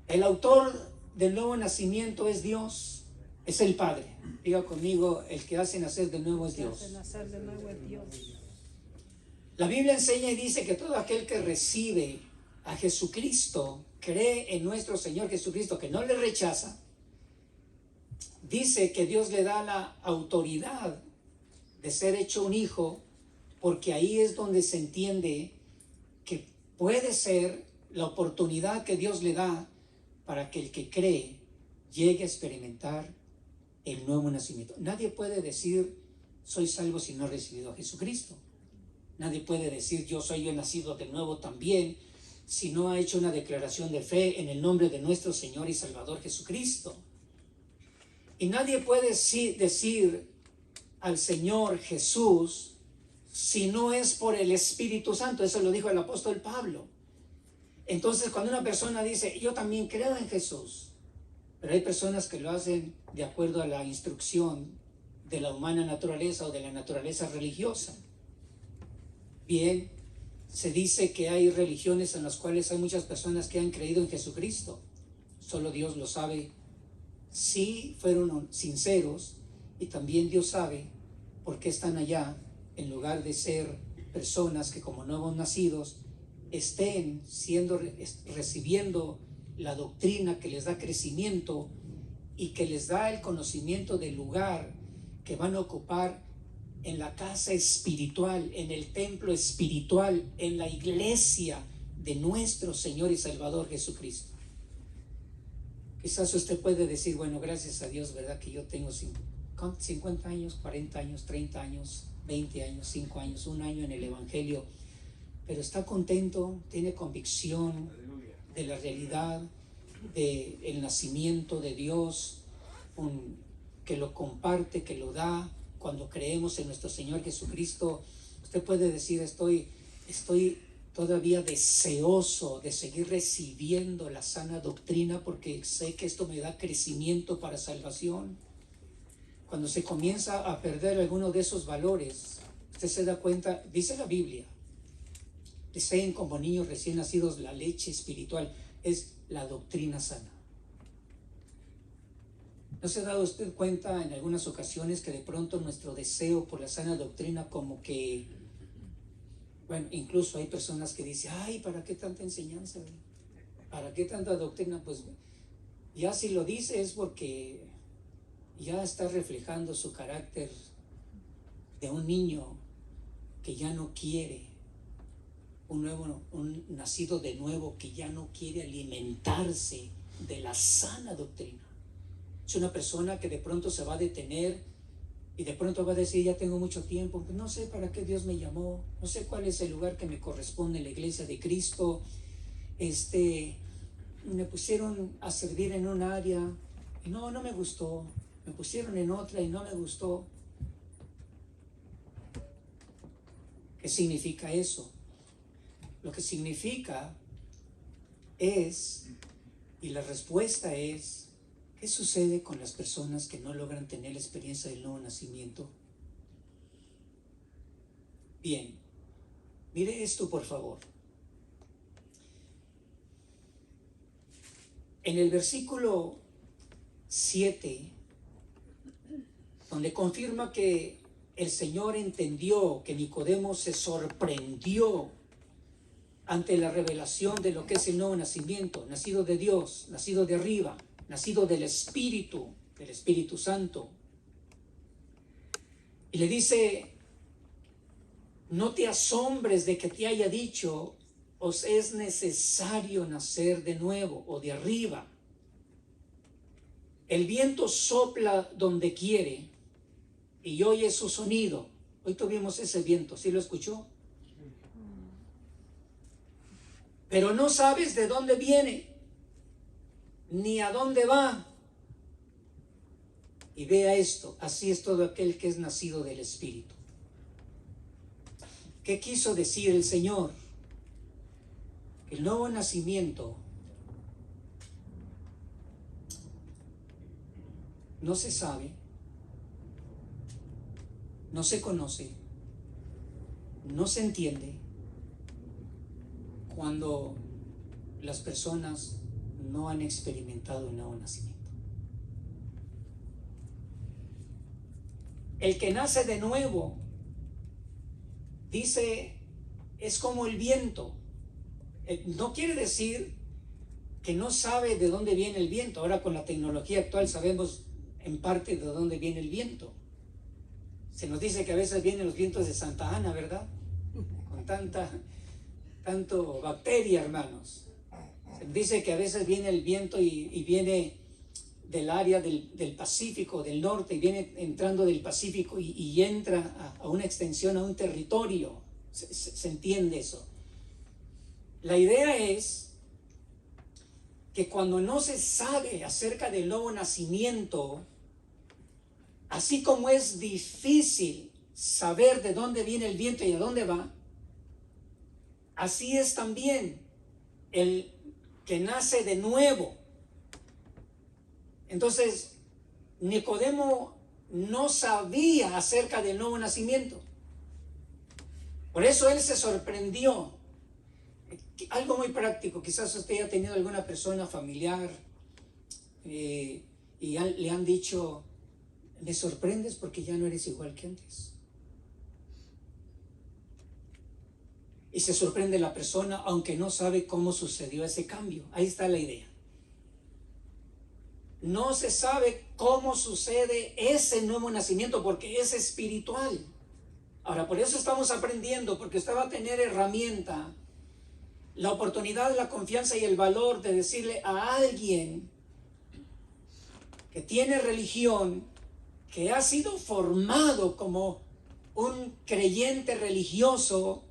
El autor del nuevo nacimiento es Dios, es el Padre. Diga conmigo, el que hace nacer de nuevo es Dios. La Biblia enseña y dice que todo aquel que recibe a Jesucristo, cree en nuestro Señor Jesucristo, que no le rechaza, dice que Dios le da la autoridad de ser hecho un hijo, porque ahí es donde se entiende que puede ser la oportunidad que Dios le da para que el que cree llegue a experimentar el nuevo nacimiento. Nadie puede decir, soy salvo si no he recibido a Jesucristo. Nadie puede decir, yo soy el nacido de nuevo también, si no ha hecho una declaración de fe en el nombre de nuestro Señor y Salvador Jesucristo. Y nadie puede decir al Señor Jesús si no es por el Espíritu Santo. Eso lo dijo el apóstol Pablo. Entonces, cuando una persona dice, yo también creo en Jesús, pero hay personas que lo hacen de acuerdo a la instrucción de la humana naturaleza o de la naturaleza religiosa. Bien, se dice que hay religiones en las cuales hay muchas personas que han creído en Jesucristo. Solo Dios lo sabe si fueron sinceros, y también Dios sabe por qué están allá, en lugar de ser personas que como nuevos nacidos estén recibiendo la doctrina que les da crecimiento y que les da el conocimiento del lugar que van a ocupar en la casa espiritual, en el templo espiritual, en la iglesia de nuestro Señor y Salvador Jesucristo. Quizás usted puede decir, bueno, gracias a Dios, ¿verdad? Que yo tengo 50 años, 40 años, 30 años 20 años, 5 años, 1 año en el Evangelio, pero está contento, tiene convicción de la realidad del nacimiento de Dios, que lo comparte, que lo da. Cuando creemos en nuestro Señor Jesucristo, usted puede decir: estoy todavía deseoso de seguir recibiendo la sana doctrina, porque sé que esto me da crecimiento para salvación. Cuando se comienza a perder alguno de esos valores, usted se da cuenta, dice la Biblia: deseen como niños recién nacidos la leche espiritual, es la doctrina sana. ¿No se ha dado usted cuenta en algunas ocasiones que de pronto nuestro deseo por la sana doctrina, como que, bueno, incluso hay personas que dicen: ay, ¿para qué tanta enseñanza? ¿Para qué tanta doctrina? Pues ya si lo dice es porque ya está reflejando su carácter de un niño que ya no quiere, un nacido de nuevo que ya no quiere alimentarse de la sana doctrina. Es una persona que de pronto se va a detener y de pronto va a decir: ya tengo mucho tiempo, no sé para qué Dios me llamó, no sé cuál es el lugar que me corresponde en la iglesia de Cristo. Me pusieron a servir en un área y no me gustó, me pusieron en otra y no me gustó. ¿Qué significa eso? Lo que significa es, y la respuesta es: ¿qué sucede con las personas que no logran tener la experiencia del nuevo nacimiento? Bien, mire esto por favor. En el versículo 7, donde confirma que el Señor entendió, que Nicodemo se sorprendió ante la revelación de lo que es el nuevo nacimiento, nacido de Dios, nacido de arriba, nacido del Espíritu Santo. Y le dice: no te asombres de que te haya dicho, os es necesario nacer de nuevo o de arriba. El viento sopla donde quiere y oye su sonido. Hoy tuvimos ese viento, ¿sí lo escuchó? Pero no sabes de dónde viene, ni a dónde va. Y vea esto: así es todo aquel que es nacido del Espíritu. ¿Qué quiso decir el Señor? El nuevo nacimiento no se sabe, no se conoce, no se entiende cuando las personas no han experimentado el nuevo nacimiento. El que nace de nuevo, dice, es como el viento. No quiere decir que no sabe de dónde viene el viento. Ahora con la tecnología actual sabemos en parte de dónde viene el viento. Se nos dice que a veces vienen los vientos de Santa Ana, ¿verdad? Con tanto bacteria, hermanos. Se dice que a veces viene el viento y viene del área del Pacífico, del norte, y viene entrando del Pacífico y entra a una extensión, a un territorio. Se entiende eso. La idea es que cuando no se sabe acerca del nuevo nacimiento, así como es difícil saber de dónde viene el viento y a dónde va, así es también el que nace de nuevo. Entonces, Nicodemo no sabía acerca del nuevo nacimiento. Por eso él se sorprendió. Algo muy práctico: quizás usted haya tenido alguna persona familiar y le han dicho: me sorprendes porque ya no eres igual que antes. Y se sorprende la persona aunque no sabe cómo sucedió ese cambio. Ahí está la idea. No se sabe cómo sucede ese nuevo nacimiento porque es espiritual. Ahora, por eso estamos aprendiendo, porque usted va a tener herramienta, la oportunidad, la confianza y el valor de decirle a alguien que tiene religión, que ha sido formado como un creyente religioso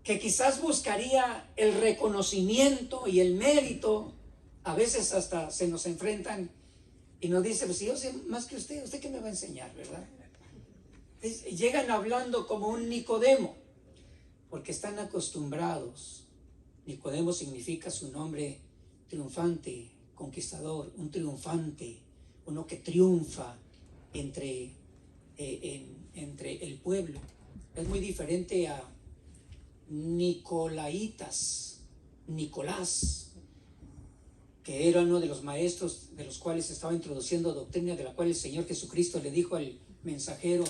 que quizás buscaría el reconocimiento y el mérito, a veces hasta se nos enfrentan y nos dicen, pues si yo sé más que ¿usted qué me va a enseñar, verdad? Llegan hablando como un Nicodemo, porque están acostumbrados. Nicodemo significa su nombre triunfante, conquistador, un triunfante, uno que triunfa entre el pueblo. Es muy diferente a Nicolaitas, Nicolás, que era uno de los maestros de los cuales estaba introduciendo doctrina, de la cual el Señor Jesucristo le dijo al mensajero: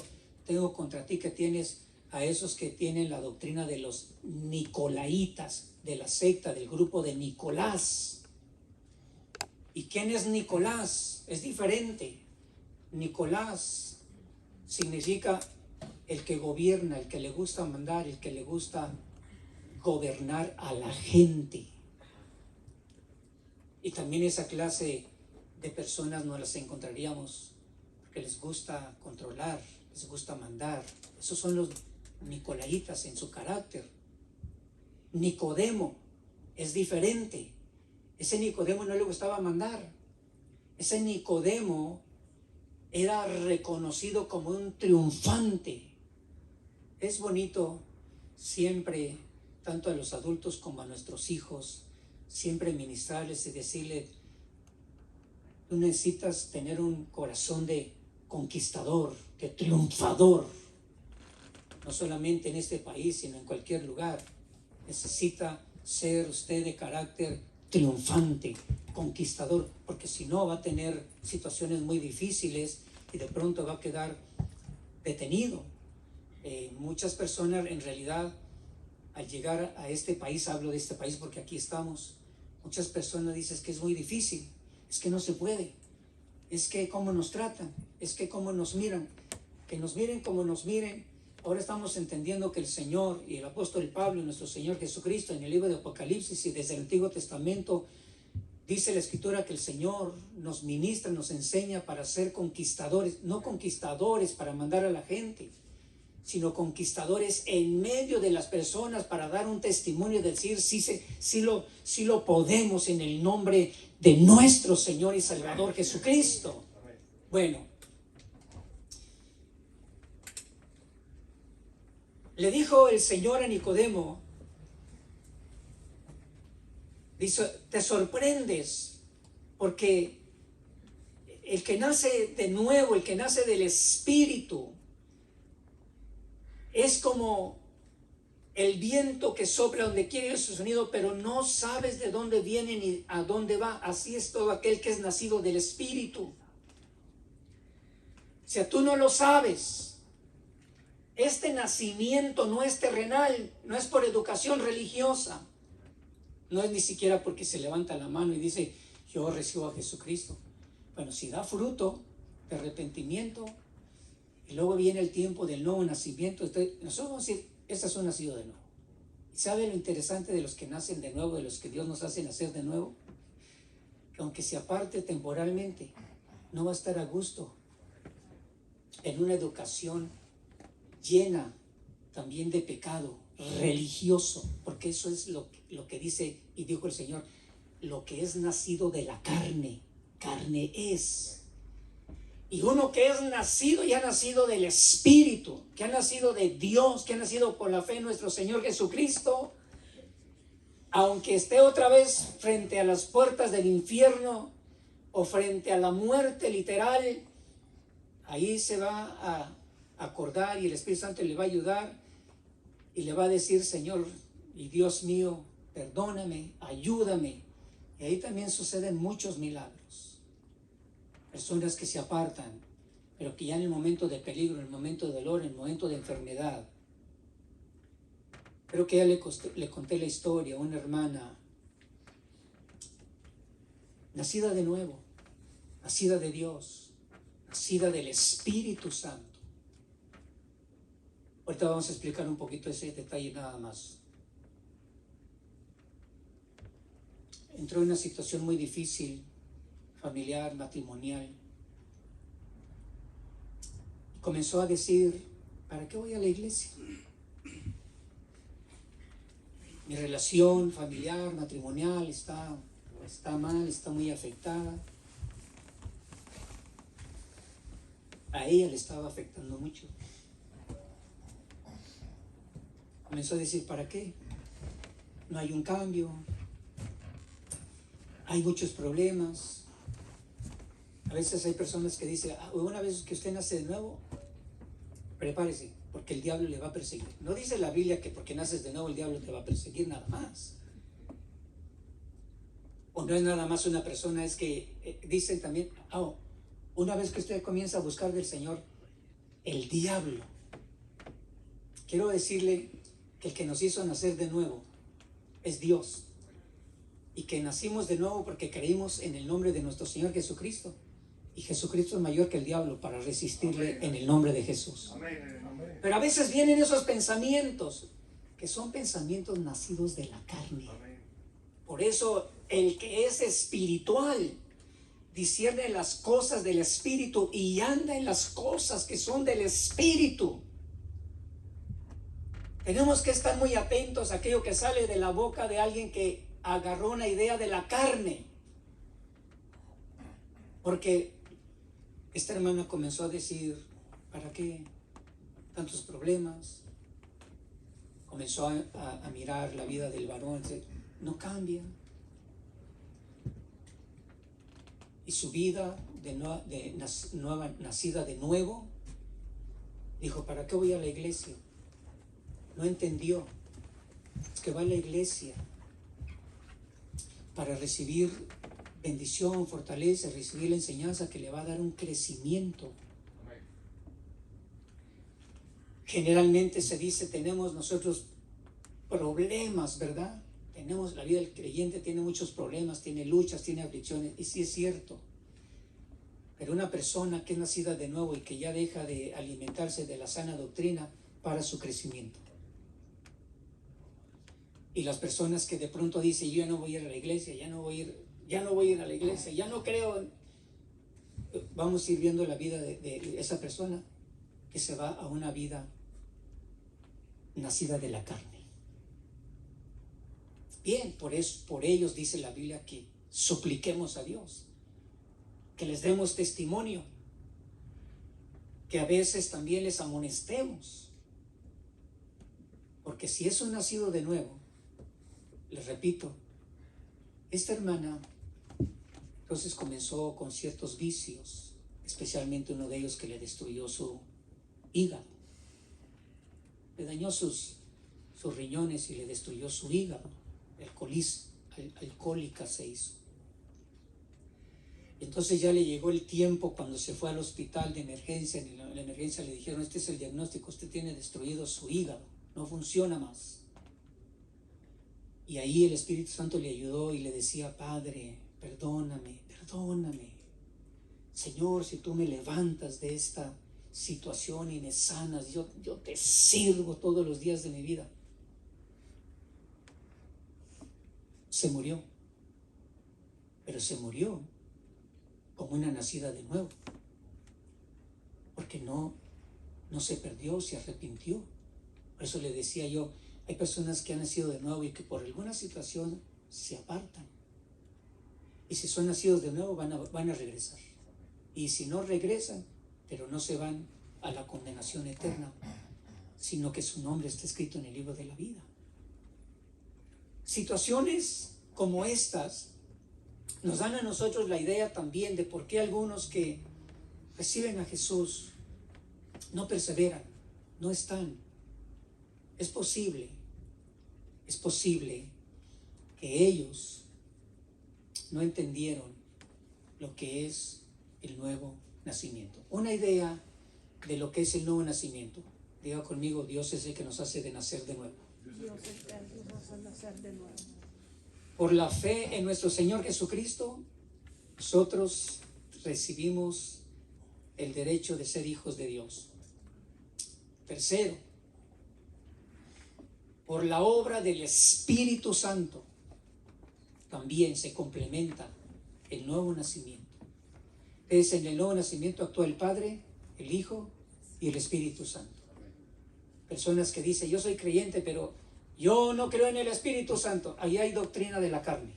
tengo contra ti que tienes a esos que tienen la doctrina de los Nicolaitas, de la secta, del grupo de Nicolás. ¿Y quién es Nicolás? Es diferente. Nicolás significa el que gobierna, el que le gusta mandar, el que le gusta gobernar a la gente. Y también esa clase de personas no las encontraríamos porque les gusta controlar, les gusta mandar. Esos son los nicolaitas en su carácter. Nicodemo es diferente. Ese Nicodemo no le gustaba mandar. Ese Nicodemo era reconocido como un triunfante. Es bonito siempre, tanto a los adultos como a nuestros hijos, siempre ministrarles y decirles: tú necesitas tener un corazón de conquistador, de triunfador, no solamente en este país, sino en cualquier lugar. Necesita ser usted de carácter triunfante, conquistador, porque si no va a tener situaciones muy difíciles y de pronto va a quedar detenido. Muchas personas en realidad, al llegar a este país, hablo de este país porque aquí estamos, muchas personas dicen que es muy difícil, es que no se puede, es que cómo nos tratan, es que cómo nos miran, que nos miren como nos miren. Ahora estamos entendiendo que el Señor y el apóstol Pablo y nuestro Señor Jesucristo en el libro de Apocalipsis y desde el Antiguo Testamento dice la Escritura que el Señor nos ministra, nos enseña para ser conquistadores, no conquistadores para mandar a la gente, sino conquistadores en medio de las personas para dar un testimonio de decir sí lo podemos en el nombre de nuestro Señor y Salvador Jesucristo. Bueno, le dijo el Señor a Nicodemo, dice: te sorprendes porque el que nace de nuevo, el que nace del Espíritu, es como el viento que sopla donde quiere su sonido, pero no sabes de dónde viene ni a dónde va. Así es todo aquel que es nacido del Espíritu. O sea, tú no lo sabes. Este nacimiento no es terrenal, no es por educación religiosa, no es ni siquiera porque se levanta la mano y dice: yo recibo a Jesucristo. Bueno, si da fruto de arrepentimiento y luego viene el tiempo del nuevo nacimiento, nosotros vamos a decir: este es un nacido de nuevo. ¿Y sabe lo interesante de los que nacen de nuevo, de los que Dios nos hace nacer de nuevo? Que aunque se aparte temporalmente, no va a estar a gusto en una educación llena también de pecado religioso, porque eso es lo que dice y dijo el Señor: lo que es nacido de la carne, carne es. Y uno que es nacido y ha nacido del Espíritu, que ha nacido de Dios, que ha nacido por la fe en nuestro Señor Jesucristo, aunque esté otra vez frente a las puertas del infierno o frente a la muerte literal, ahí se va a acordar y el Espíritu Santo le va a ayudar y le va a decir: Señor y Dios mío, perdóname, ayúdame. Y ahí también suceden muchos milagros. Personas que se apartan, pero que ya en el momento de peligro, en el momento de dolor, en el momento de enfermedad. Creo que ya le conté la historia. Una hermana nacida de nuevo, nacida de Dios, nacida del Espíritu Santo. Ahorita vamos a explicar un poquito ese detalle nada más. Entró en una situación muy difícil, familiar, matrimonial. comenzó a decir, ¿para qué voy a la iglesia? Mi relación familiar, matrimonial está mal, está muy afectada. A ella le estaba afectando mucho. Comenzó a decir, ¿para qué? No hay un cambio. Hay muchos problemas. A veces hay personas que dicen, una vez que usted nace de nuevo, prepárese, porque el diablo le va a perseguir. No dice la Biblia que porque naces de nuevo el diablo te va a perseguir nada más. O no es nada más una persona, es que dicen también, una vez que usted comienza a buscar del Señor, el diablo. Quiero decirle que el que nos hizo nacer de nuevo es Dios. Y que nacimos de nuevo porque creímos en el nombre de nuestro Señor Jesucristo. Y Jesucristo es mayor que el diablo para resistirle. Amén. En el nombre de Jesús. Amén. Pero a veces vienen esos pensamientos, que son pensamientos nacidos de la carne. Amén. Por eso el que es espiritual discierne las cosas del Espíritu y anda en las cosas que son del Espíritu. Tenemos que estar muy atentos a aquello que sale de la boca de alguien que agarró una idea de la carne. Porque esta hermana comenzó a decir, ¿para qué tantos problemas? Comenzó a mirar la vida del varón, no cambia. Y su vida nacida de nuevo, dijo, ¿para qué voy a la iglesia? No entendió. Es que va a la iglesia para recibir bendición, fortaleza, recibir la enseñanza que le va a dar un crecimiento. Generalmente se dice, tenemos nosotros problemas, ¿verdad? La vida del creyente tiene muchos problemas, tiene luchas, tiene aflicciones, y sí es cierto. Pero una persona que es nacida de nuevo y que ya deja de alimentarse de la sana doctrina para su crecimiento. Y las personas que de pronto dicen, yo ya no voy a ir a la iglesia, ya no voy a ir a la iglesia, ya no creo. Vamos a ir viendo la vida de esa persona que se va a una vida nacida de la carne. Bien, por ellos dice la Biblia que supliquemos a Dios, que les demos testimonio, que a veces también les amonestemos, porque si es un nacido de nuevo, les repito, esta hermana entonces comenzó con ciertos vicios, especialmente uno de ellos que le destruyó su hígado, le dañó sus riñones y le destruyó su hígado. Alcohólica se hizo. Entonces ya le llegó el tiempo cuando se fue al hospital de emergencia. En la emergencia le dijeron, este es el diagnóstico, usted tiene destruido su hígado, no funciona más. Y ahí el Espíritu Santo le ayudó y le decía, Padre, perdóname, Señor, si tú me levantas de esta situación y me sanas, yo te sirvo todos los días de mi vida. Se murió, pero se murió como una nacida de nuevo, porque no se perdió, se arrepintió. Por eso le decía yo, hay personas que han nacido de nuevo y que por alguna situación se apartan, y si son nacidos de nuevo van a regresar, y si no regresan, pero no se van a la condenación eterna, sino que su nombre está escrito en el libro de la vida. Situaciones como estas nos dan a nosotros la idea también de por qué algunos que reciben a Jesús no perseveran, no están. Es posible que ellos no entendieron lo que es el nuevo nacimiento. Una idea de lo que es el nuevo nacimiento. Diga conmigo, Dios es el que nos hace de nacer de nuevo. Dios es el que nos hace nacer de nuevo. Por la fe en nuestro Señor Jesucristo, nosotros recibimos el derecho de ser hijos de Dios. Tercero, por la obra del Espíritu Santo, también se complementa el nuevo nacimiento. En el nuevo nacimiento actúa el Padre, el Hijo y el Espíritu Santo. Personas que dicen, yo soy creyente, pero yo no creo en el Espíritu Santo. Ahí hay doctrina de la carne.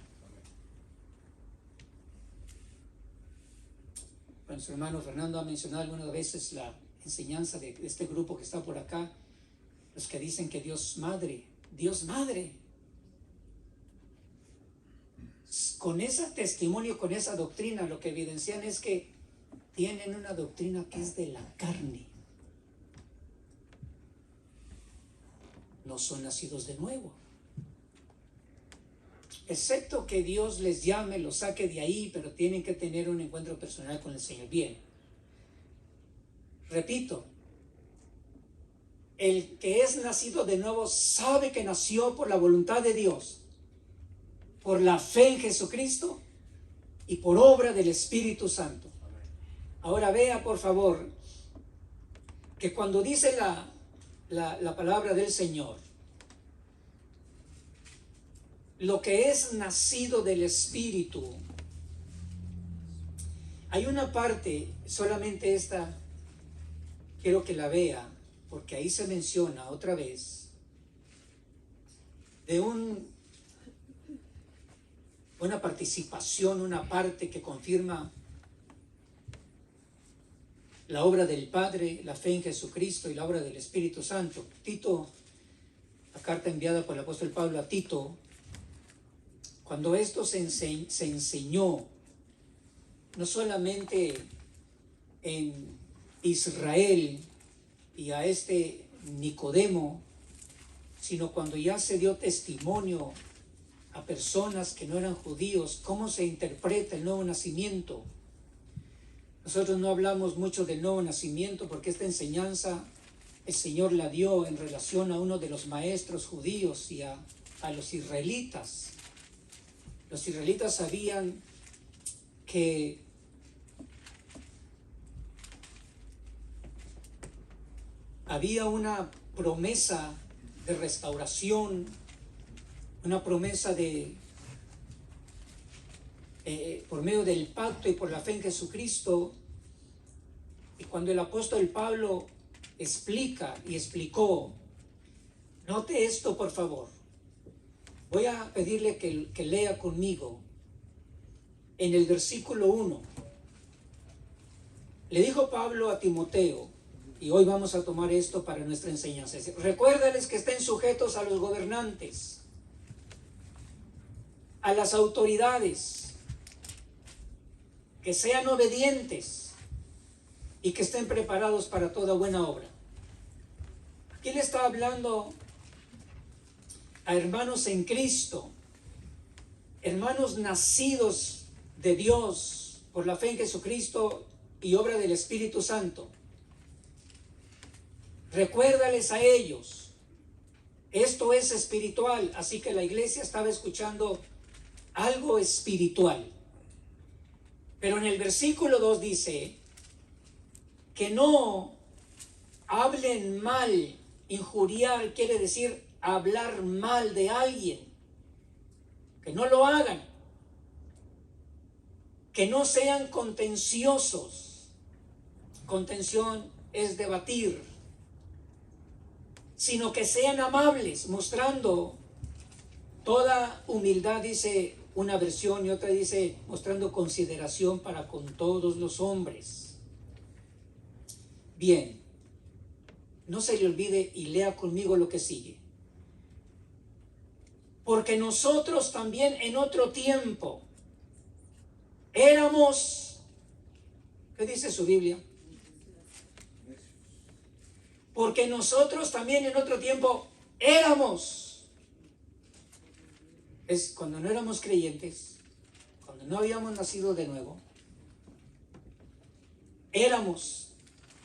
Nuestro hermano Fernando ha mencionado algunas veces la enseñanza de este grupo que está por acá, los que dicen que Dios Madre, con ese testimonio, con esa doctrina, lo que evidencian es que tienen una doctrina que es de la carne. No son nacidos de nuevo. Excepto que Dios les llame, los saque de ahí, pero tienen que tener un encuentro personal con el Señor. Bien. Repito, el que es nacido de nuevo sabe que nació por la voluntad de Dios, por la fe en Jesucristo y por obra del Espíritu Santo. Ahora vea, por favor, que cuando dice la palabra del Señor, lo que es nacido del Espíritu, hay una parte, solamente esta, quiero que la vea, porque ahí se menciona otra vez, de una participación, una parte que confirma la obra del Padre, la fe en Jesucristo y la obra del Espíritu Santo. Tito, la carta enviada por el apóstol Pablo a Tito, cuando esto se enseñó, no solamente en Israel y a este Nicodemo, sino cuando ya se dio testimonio a personas que no eran judíos, cómo se interpreta el nuevo nacimiento. Nosotros no hablamos mucho del nuevo nacimiento porque esta enseñanza el Señor la dio en relación a uno de los maestros judíos y a los israelitas. Los israelitas sabían que había una promesa de restauración, una promesa por medio del pacto y por la fe en Jesucristo. Y cuando el apóstol Pablo explica y explicó, note esto por favor, voy a pedirle que lea conmigo en el versículo 1. Le dijo Pablo a Timoteo, y hoy vamos a tomar esto para nuestra enseñanza: recuérdales que estén sujetos a los gobernantes, a las autoridades, que sean obedientes y que estén preparados para toda buena obra. Aquí le está hablando a hermanos en Cristo, hermanos nacidos de Dios por la fe en Jesucristo y obra del Espíritu Santo. Recuérdales a ellos. Esto es espiritual, así que la iglesia estaba escuchando algo espiritual. Pero en el versículo 2 dice que no hablen mal. Injuriar quiere decir hablar mal de alguien. Que no lo hagan. Que no sean contenciosos. Contención es debatir. Sino que sean amables, mostrando toda humildad, dice una versión, y otra dice mostrando consideración para con todos los hombres. Bien, no se le olvide y lea conmigo lo que sigue. Porque nosotros también en otro tiempo éramos, ¿qué dice su Biblia? Porque nosotros también en otro tiempo éramos. Es cuando no éramos creyentes, cuando no habíamos nacido de nuevo, éramos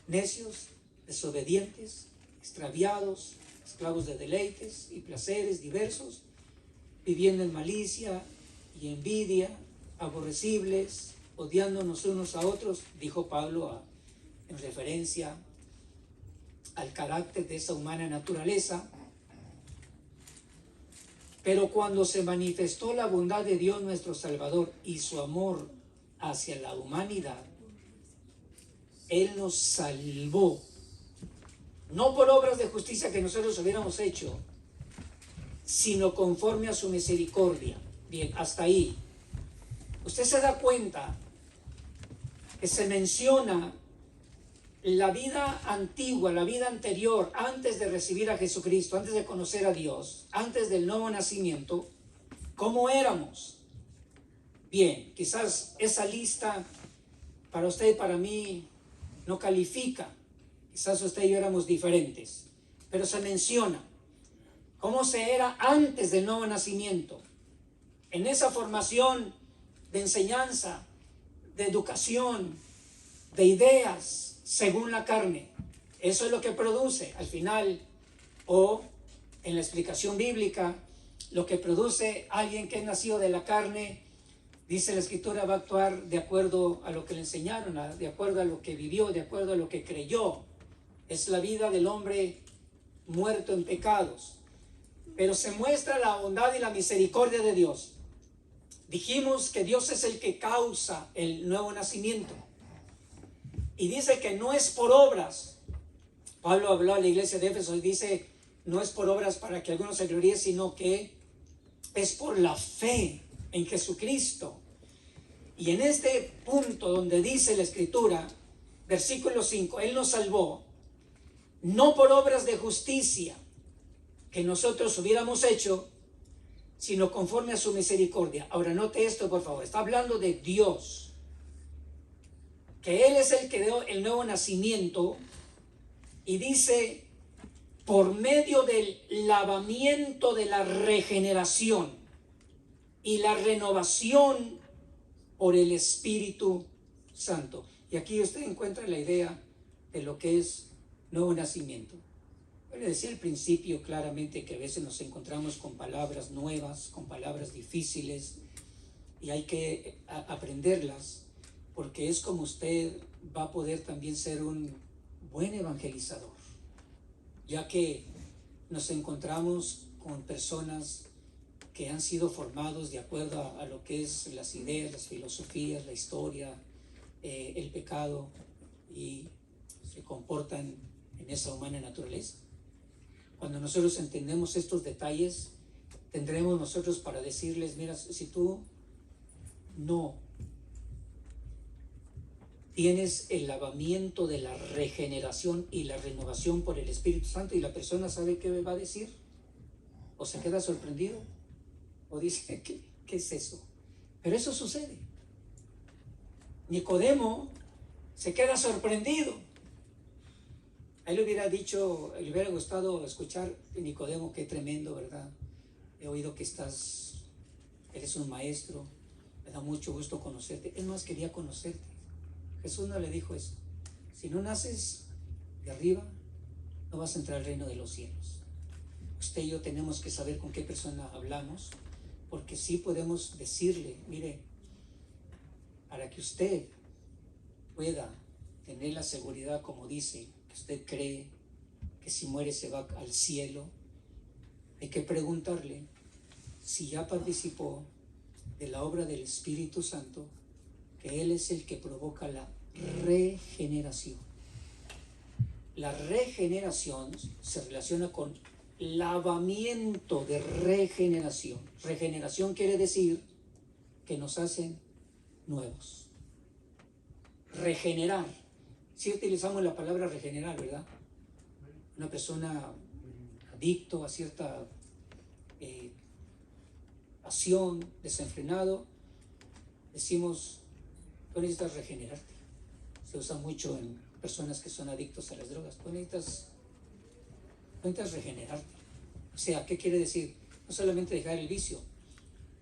necios, desobedientes, extraviados, esclavos de deleites y placeres diversos, viviendo en malicia y envidia, aborrecibles, odiándonos unos a otros, dijo Pablo en referencia al carácter de esa humana naturaleza. Pero cuando se manifestó la bondad de Dios nuestro Salvador y su amor hacia la humanidad, Él nos salvó no por obras de justicia que nosotros hubiéramos hecho, sino conforme a su misericordia. Bien, hasta ahí. Usted se da cuenta que se menciona la vida antigua, la vida anterior, antes de recibir a Jesucristo, antes de conocer a Dios, antes del nuevo nacimiento, ¿cómo éramos? Bien, quizás esa lista para usted y para mí no califica. Quizás usted y yo éramos diferentes, pero se menciona cómo se era antes del nuevo nacimiento, en esa formación de enseñanza, de educación, de ideas según la carne. Eso es lo que produce al final, o en la explicación bíblica, lo que produce alguien que es nacido de la carne. Dice la Escritura, va a actuar de acuerdo a lo que le enseñaron, de acuerdo a lo que vivió, de acuerdo a lo que creyó. Es la vida del hombre muerto en pecados. Pero se muestra la bondad y la misericordia de Dios. Dijimos que Dios es el que causa el nuevo nacimiento. Y dice que no es por obras. Pablo habló a la iglesia de Éfeso y dice, no es por obras para que alguno se gloríe, sino que es por la fe en Jesucristo. Y en este punto donde dice la Escritura, versículo 5, Él nos salvó, no por obras de justicia que nosotros hubiéramos hecho, sino conforme a su misericordia. Ahora note esto, por favor. Está hablando de Dios, que Él es el que dio el nuevo nacimiento, y dice, por medio del lavamiento de la regeneración y la renovación por el Espíritu Santo. Y aquí usted encuentra la idea de lo que es nuevo nacimiento. Yo le decía al principio claramente que a veces nos encontramos con palabras nuevas, con palabras difíciles, y hay que aprenderlas, porque es como usted va a poder también ser un buen evangelizador, ya que nos encontramos con personas que han sido formados de acuerdo a lo que es las ideas, las filosofías, la historia, el pecado, y se comportan en esa humana naturaleza. Cuando nosotros entendemos estos detalles, tendremos nosotros para decirles, mira, si tú no tienes el lavamiento de la regeneración y la renovación por el Espíritu Santo, y la persona sabe qué va a decir, o se queda sorprendido, o dice, ¿qué es eso? Pero eso sucede. Nicodemo se queda sorprendido. A él le hubiera dicho, le hubiera gustado escuchar, Nicodemo, qué tremendo, ¿verdad? He oído que eres un maestro, me da mucho gusto conocerte. Él más quería conocerte. Jesús no le dijo eso. Si no naces de arriba, no vas a entrar al reino de los cielos. Usted y yo tenemos que saber con qué persona hablamos, porque sí podemos decirle, mire, para que usted pueda tener la seguridad, como dice, que usted cree que si muere se va al cielo, hay que preguntarle si ya participó de la obra del Espíritu Santo, que Él es el que provoca la regeneración. La regeneración se relaciona con lavamiento de regeneración. Regeneración quiere decir que nos hacen nuevos. Regenerar. Si utilizamos la palabra regenerar, ¿verdad? Una persona adicto a cierta pasión, desenfrenado, decimos, tú necesitas regenerarte. Se usa mucho en personas que son adictos a las drogas. Tú necesitas regenerarte. O sea, ¿qué quiere decir? No solamente dejar el vicio,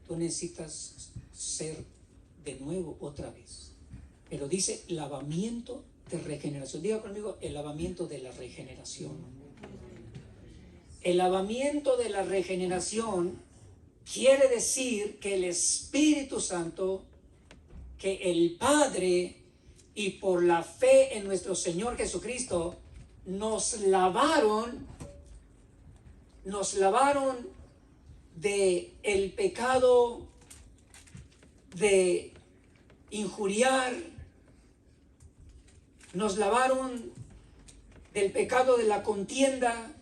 tú necesitas ser de nuevo otra vez. Pero dice lavamiento de regeneración. Diga conmigo, el lavamiento de la regeneración. El lavamiento de la regeneración quiere decir que el Espíritu Santo, que el Padre, y por la fe en nuestro Señor Jesucristo, nos lavaron de el pecado de injuriar, nos lavaron del pecado de la contienda,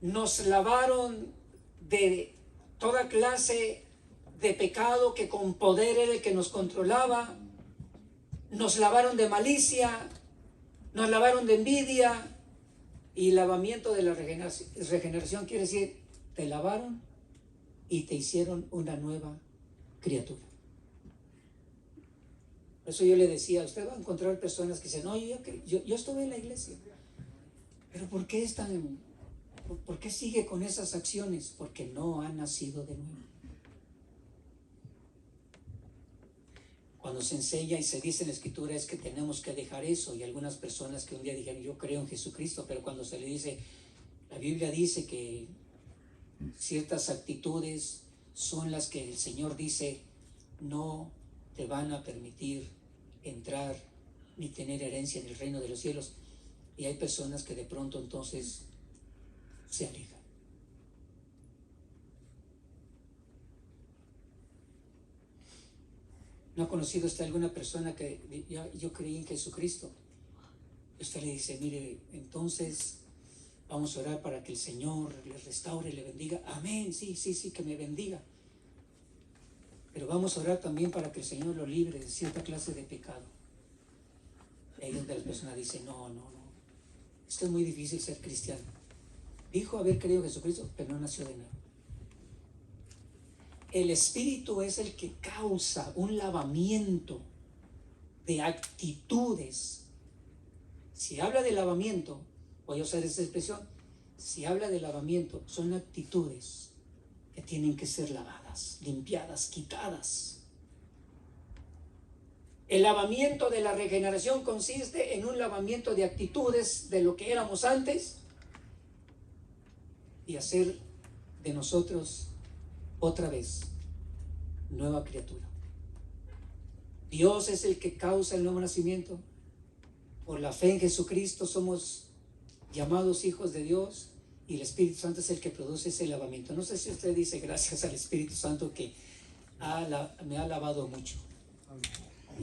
nos lavaron de toda clase de pecado que con poder era el que nos controlaba, nos lavaron de malicia, nos lavaron de envidia. Y lavamiento de la regeneración quiere decir, te lavaron y te hicieron una nueva criatura. Por eso yo le decía, usted va a encontrar personas que dicen, no, yo estuve en la iglesia, pero ¿por qué sigue con esas acciones? Porque no ha nacido de nuevo. Cuando se enseña y se dice en la Escritura es que tenemos que dejar eso, y algunas personas que un día dijeron, yo creo en Jesucristo, pero cuando se le dice, la Biblia dice que ciertas actitudes son las que el Señor dice, no te van a permitir entrar ni tener herencia en el reino de los cielos. Y hay personas que de pronto entonces se alejan. ¿No ha conocido usted alguna persona que yo creí en Jesucristo? Usted le dice, mire, entonces vamos a orar para que el Señor le restaure, le bendiga. Amén, sí, que me bendiga. Pero vamos a orar también para que el Señor lo libre de cierta clase de pecado. Y ahí donde las personas dicen, no, esto es muy difícil ser cristiano. Dijo haber creído en Jesucristo, pero no nació de nuevo. El Espíritu es el que causa un lavamiento de actitudes. Si habla de lavamiento, voy a usar esta expresión, si habla de lavamiento, son actitudes que tienen que ser lavadas, limpiadas, quitadas. El lavamiento de la regeneración consiste en un lavamiento de actitudes de lo que éramos antes y hacer de nosotros otra vez nueva criatura. Dios es el que causa el nuevo nacimiento. Por la fe en Jesucristo somos llamados hijos de Dios y el Espíritu Santo es el que produce ese lavamiento. No sé si usted dice gracias al Espíritu Santo que me ha lavado mucho.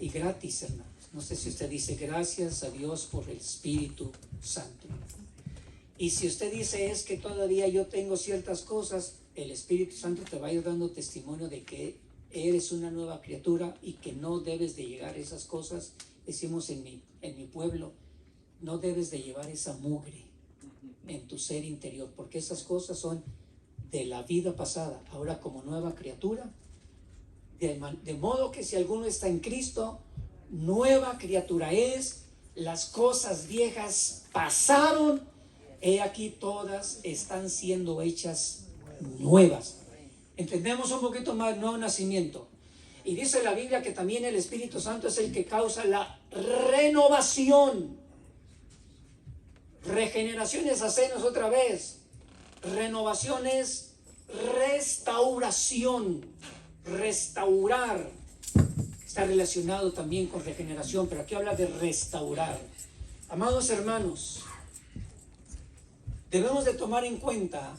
Y gratis, hermanos. No sé si usted dice gracias a Dios por el Espíritu Santo. Y si usted dice es que todavía yo tengo ciertas cosas, el Espíritu Santo te va a ir dando testimonio de que eres una nueva criatura y que no debes de llegar a esas cosas. Decimos en mi pueblo, no debes de llevar esa mugre en tu ser interior, porque esas cosas son de la vida pasada. Ahora como nueva criatura, de modo que si alguno está en Cristo, nueva criatura es, las cosas viejas pasaron, he aquí todas están siendo hechas nuevas. Entendemos un poquito más nuevo nacimiento. Y dice la Biblia que también el Espíritu Santo es el que causa la renovación. Regeneración es hacernos otra vez. Renovación es restauración. Restaurar está relacionado también con regeneración, pero aquí habla de restaurar. Amados hermanos, debemos de tomar en cuenta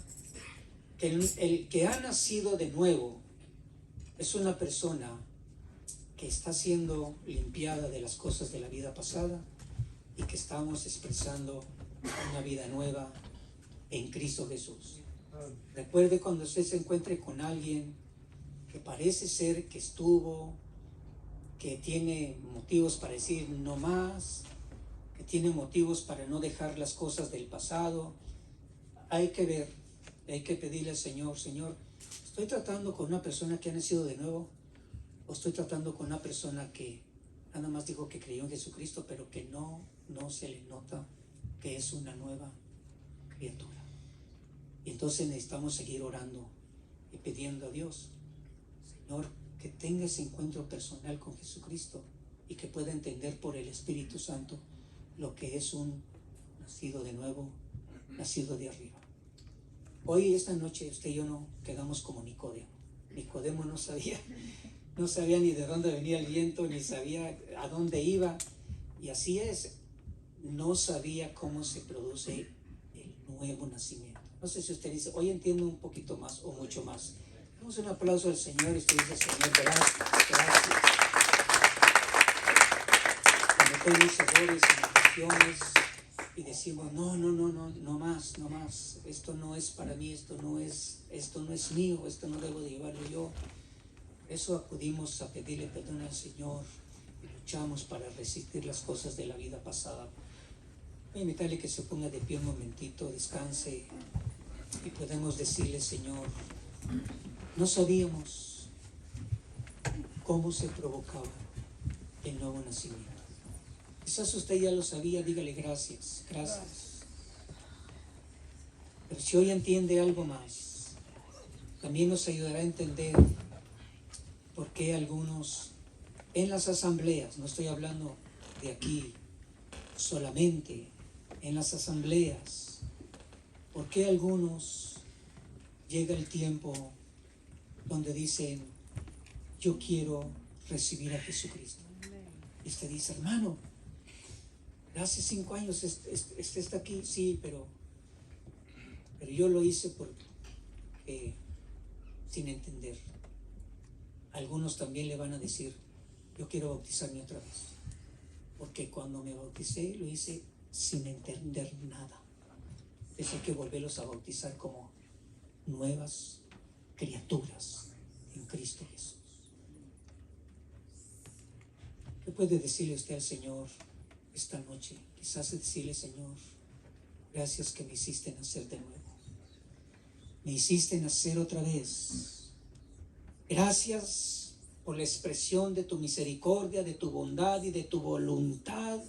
que el que ha nacido de nuevo es una persona que está siendo limpiada de las cosas de la vida pasada y que estamos expresando una vida nueva en Cristo Jesús. Recuerde cuando usted se encuentre con alguien que parece ser que que tiene motivos para decir no más, que tiene motivos para no dejar las cosas del pasado, hay que ver, hay que pedirle al Señor, Señor, ¿estoy tratando con una persona que ha nacido de nuevo? ¿O estoy tratando con una persona que nada más dijo que creyó en Jesucristo, pero que no se le nota que es una nueva criatura? Y entonces necesitamos seguir orando y pidiendo a Dios, Señor, que tenga ese encuentro personal con Jesucristo y que pueda entender por el Espíritu Santo lo que es un nacido de nuevo, nacido de arriba. Hoy, esta noche, usted y yo no quedamos como Nicodemo. Nicodemo no sabía ni de dónde venía el viento, ni sabía a dónde iba. Y así es, no sabía cómo se produce el nuevo nacimiento. No sé si usted dice, hoy entiendo un poquito más o mucho más. Damos un aplauso al Señor y usted dice, Señor, gracias. Cometí mis errores y mis acciones, y decimos, no más, no más, esto no es para mí, esto no es mío, esto no debo de llevarlo yo. Por eso acudimos a pedirle perdón al Señor y luchamos para resistir las cosas de la vida pasada. Voy a invitarle que se ponga de pie un momentito, descanse y podemos decirle, Señor, no sabíamos cómo se provocaba el nuevo nacimiento. Quizás usted ya lo sabía, dígale gracias, gracias. Pero si hoy entiende algo más, también nos ayudará a entender por qué algunos en las asambleas, no estoy hablando de aquí, solamente en las asambleas, por qué algunos llega el tiempo donde dicen, yo quiero recibir a Jesucristo. Y usted dice, hermano, hace 5 años este está aquí, sí, pero yo lo hice sin entender. Algunos también le van a decir, yo quiero bautizarme otra vez, porque cuando me bauticé lo hice sin entender nada. Entonces hay que volverlos a bautizar como nuevas criaturas en Cristo Jesús. ¿Qué puede decirle usted al Señor esta noche? Quizás decirle, Señor, gracias que me hiciste nacer de nuevo. Me hiciste nacer otra vez. Gracias por la expresión de tu misericordia, de tu bondad y de tu voluntad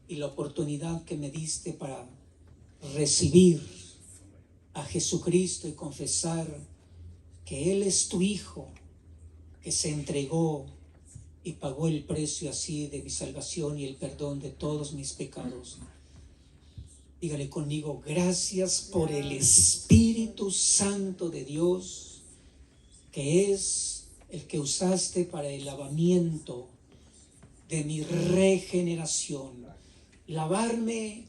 y la oportunidad que me diste para recibir a Jesucristo y confesar que Él es tu Hijo, que se entregó y pagó el precio así de mi salvación y el perdón de todos mis pecados. Dígale conmigo, gracias por el Espíritu Santo de Dios, que es el que usaste para el lavamiento de mi regeneración. Lavarme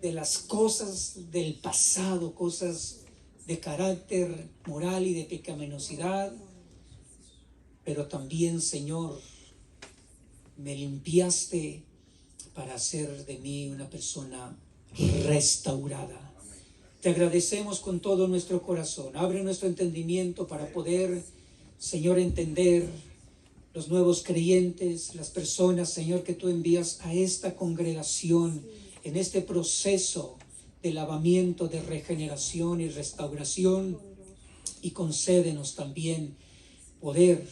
de las cosas del pasado, cosas de carácter moral y de pecaminosidad, pero también, Señor, me limpiaste para hacer de mí una persona restaurada. Te agradecemos con todo nuestro corazón. Abre nuestro entendimiento para poder, Señor, entender los nuevos creyentes, las personas, Señor, que tú envías a esta congregación en este proceso de lavamiento, de regeneración y restauración, y concédenos también poder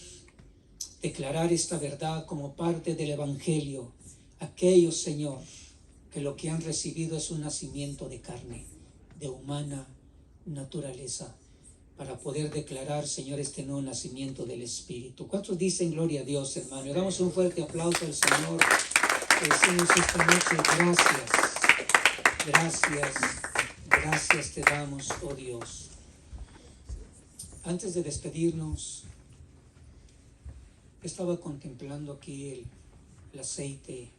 declarar esta verdad como parte del Evangelio. Aquellos, Señor, que lo que han recibido es un nacimiento de carne, de humana naturaleza, para poder declarar, Señor, este nuevo nacimiento del Espíritu. ¿Cuántos dicen gloria a Dios, hermano? Le damos un fuerte aplauso al Señor. Le decimos esta noche, gracias, gracias, gracias te damos, oh Dios. Antes de despedirnos, estaba contemplando aquí el aceite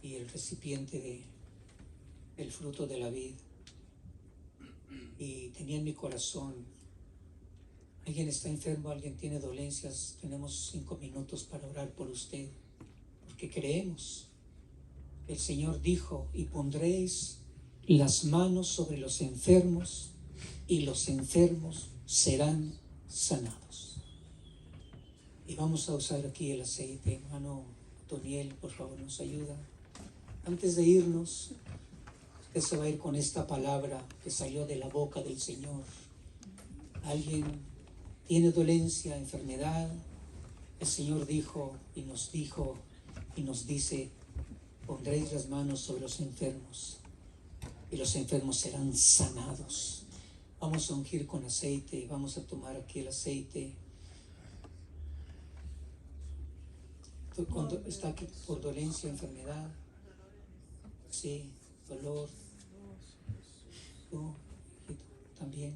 y el recipiente del fruto de la vid, y tenía en mi corazón, alguien está enfermo, alguien tiene dolencias, tenemos 5 minutos para orar por usted, porque creemos que el Señor dijo, y pondréis las manos sobre los enfermos y los enfermos serán sanados. Y vamos a usar aquí el aceite. Hermano Toniel, por favor, nos ayuda. Antes de irnos, usted se va a ir con esta palabra que salió de la boca del Señor. Alguien tiene dolencia, enfermedad. El Señor dijo y nos dice, pondréis las manos sobre los enfermos y los enfermos serán sanados. Vamos a ungir con aceite y vamos a tomar aquí el aceite. Cuando está aquí por dolencia, enfermedad, sí, dolor, tú también,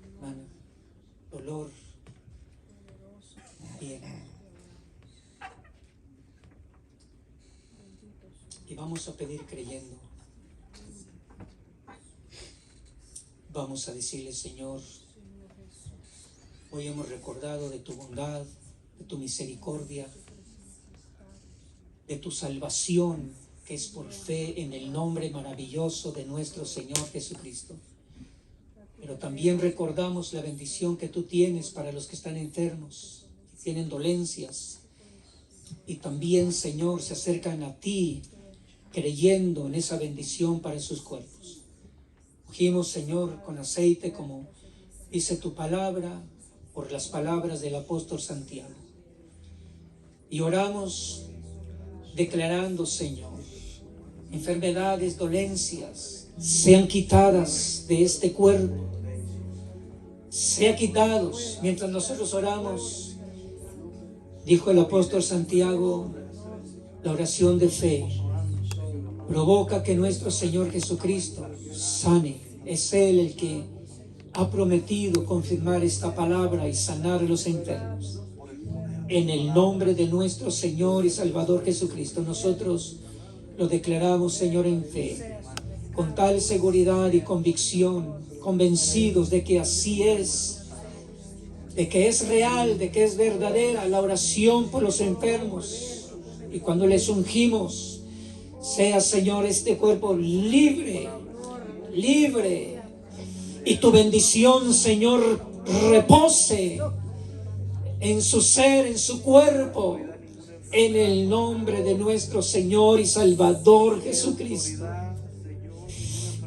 hermana, dolor, bien. Y vamos a pedir creyendo. Vamos a decirle, Señor, hoy hemos recordado de tu bondad, de tu misericordia, de tu salvación, que es por fe en el nombre maravilloso de nuestro Señor Jesucristo. Pero también recordamos la bendición que tú tienes para los que están enfermos, que tienen dolencias, y también, Señor, se acercan a ti creyendo en esa bendición para sus cuerpos. Ungimos, Señor, con aceite, como dice tu palabra, por las palabras del apóstol Santiago. Y oramos declarando, Señor, enfermedades, dolencias, sean quitadas de este cuerpo, sean quitados. Mientras nosotros oramos, dijo el apóstol Santiago, la oración de fe provoca que nuestro Señor Jesucristo sane. Es Él el que ha prometido confirmar esta palabra y sanar a los enfermos. En el nombre de nuestro Señor y Salvador Jesucristo, nosotros lo declaramos, Señor, en fe, con tal seguridad y convicción, convencidos de que así es, de que es real, de que es verdadera la oración por los enfermos. Y cuando les ungimos, sea, Señor, este cuerpo libre, libre, y tu bendición, Señor, repose en su ser, en su cuerpo, en el nombre de nuestro Señor y Salvador Jesucristo.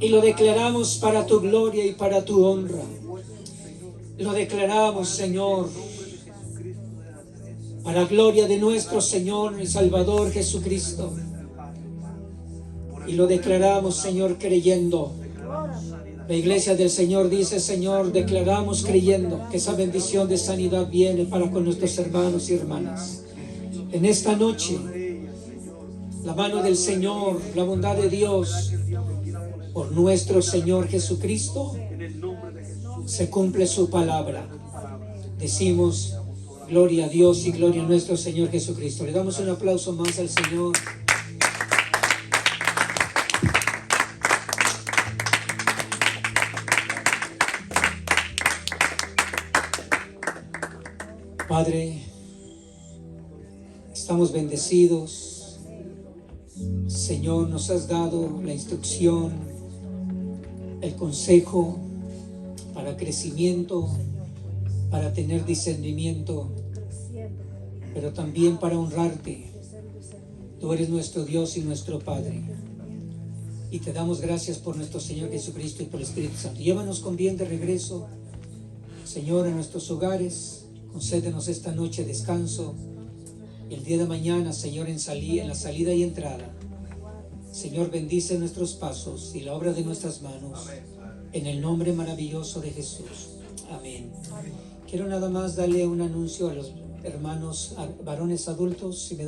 Y lo declaramos para tu gloria y para tu honra. Lo declaramos, Señor, para gloria de nuestro Señor y Salvador Jesucristo. Y lo declaramos, Señor, creyendo. La iglesia del Señor dice, Señor, declaramos creyendo que esa bendición de sanidad viene para con nuestros hermanos y hermanas. En esta noche, la mano del Señor, la bondad de Dios, por nuestro Señor Jesucristo, se cumple su palabra. Decimos, gloria a Dios y gloria a nuestro Señor Jesucristo. Le damos un aplauso más al Señor. Padre, estamos bendecidos. Señor, nos has dado la instrucción, el consejo para crecimiento, para tener discernimiento, pero también para honrarte. Tú eres nuestro Dios y nuestro Padre. Y te damos gracias por nuestro Señor Jesucristo y por el Espíritu Santo. Llévanos con bien de regreso, Señor, a nuestros hogares. Concédenos esta noche descanso. Y el día de mañana, Señor, en la salida y entrada, Señor, bendice nuestros pasos y la obra de nuestras manos. En el nombre maravilloso de Jesús. Amén. Quiero nada más darle un anuncio a los hermanos varones adultos. Si me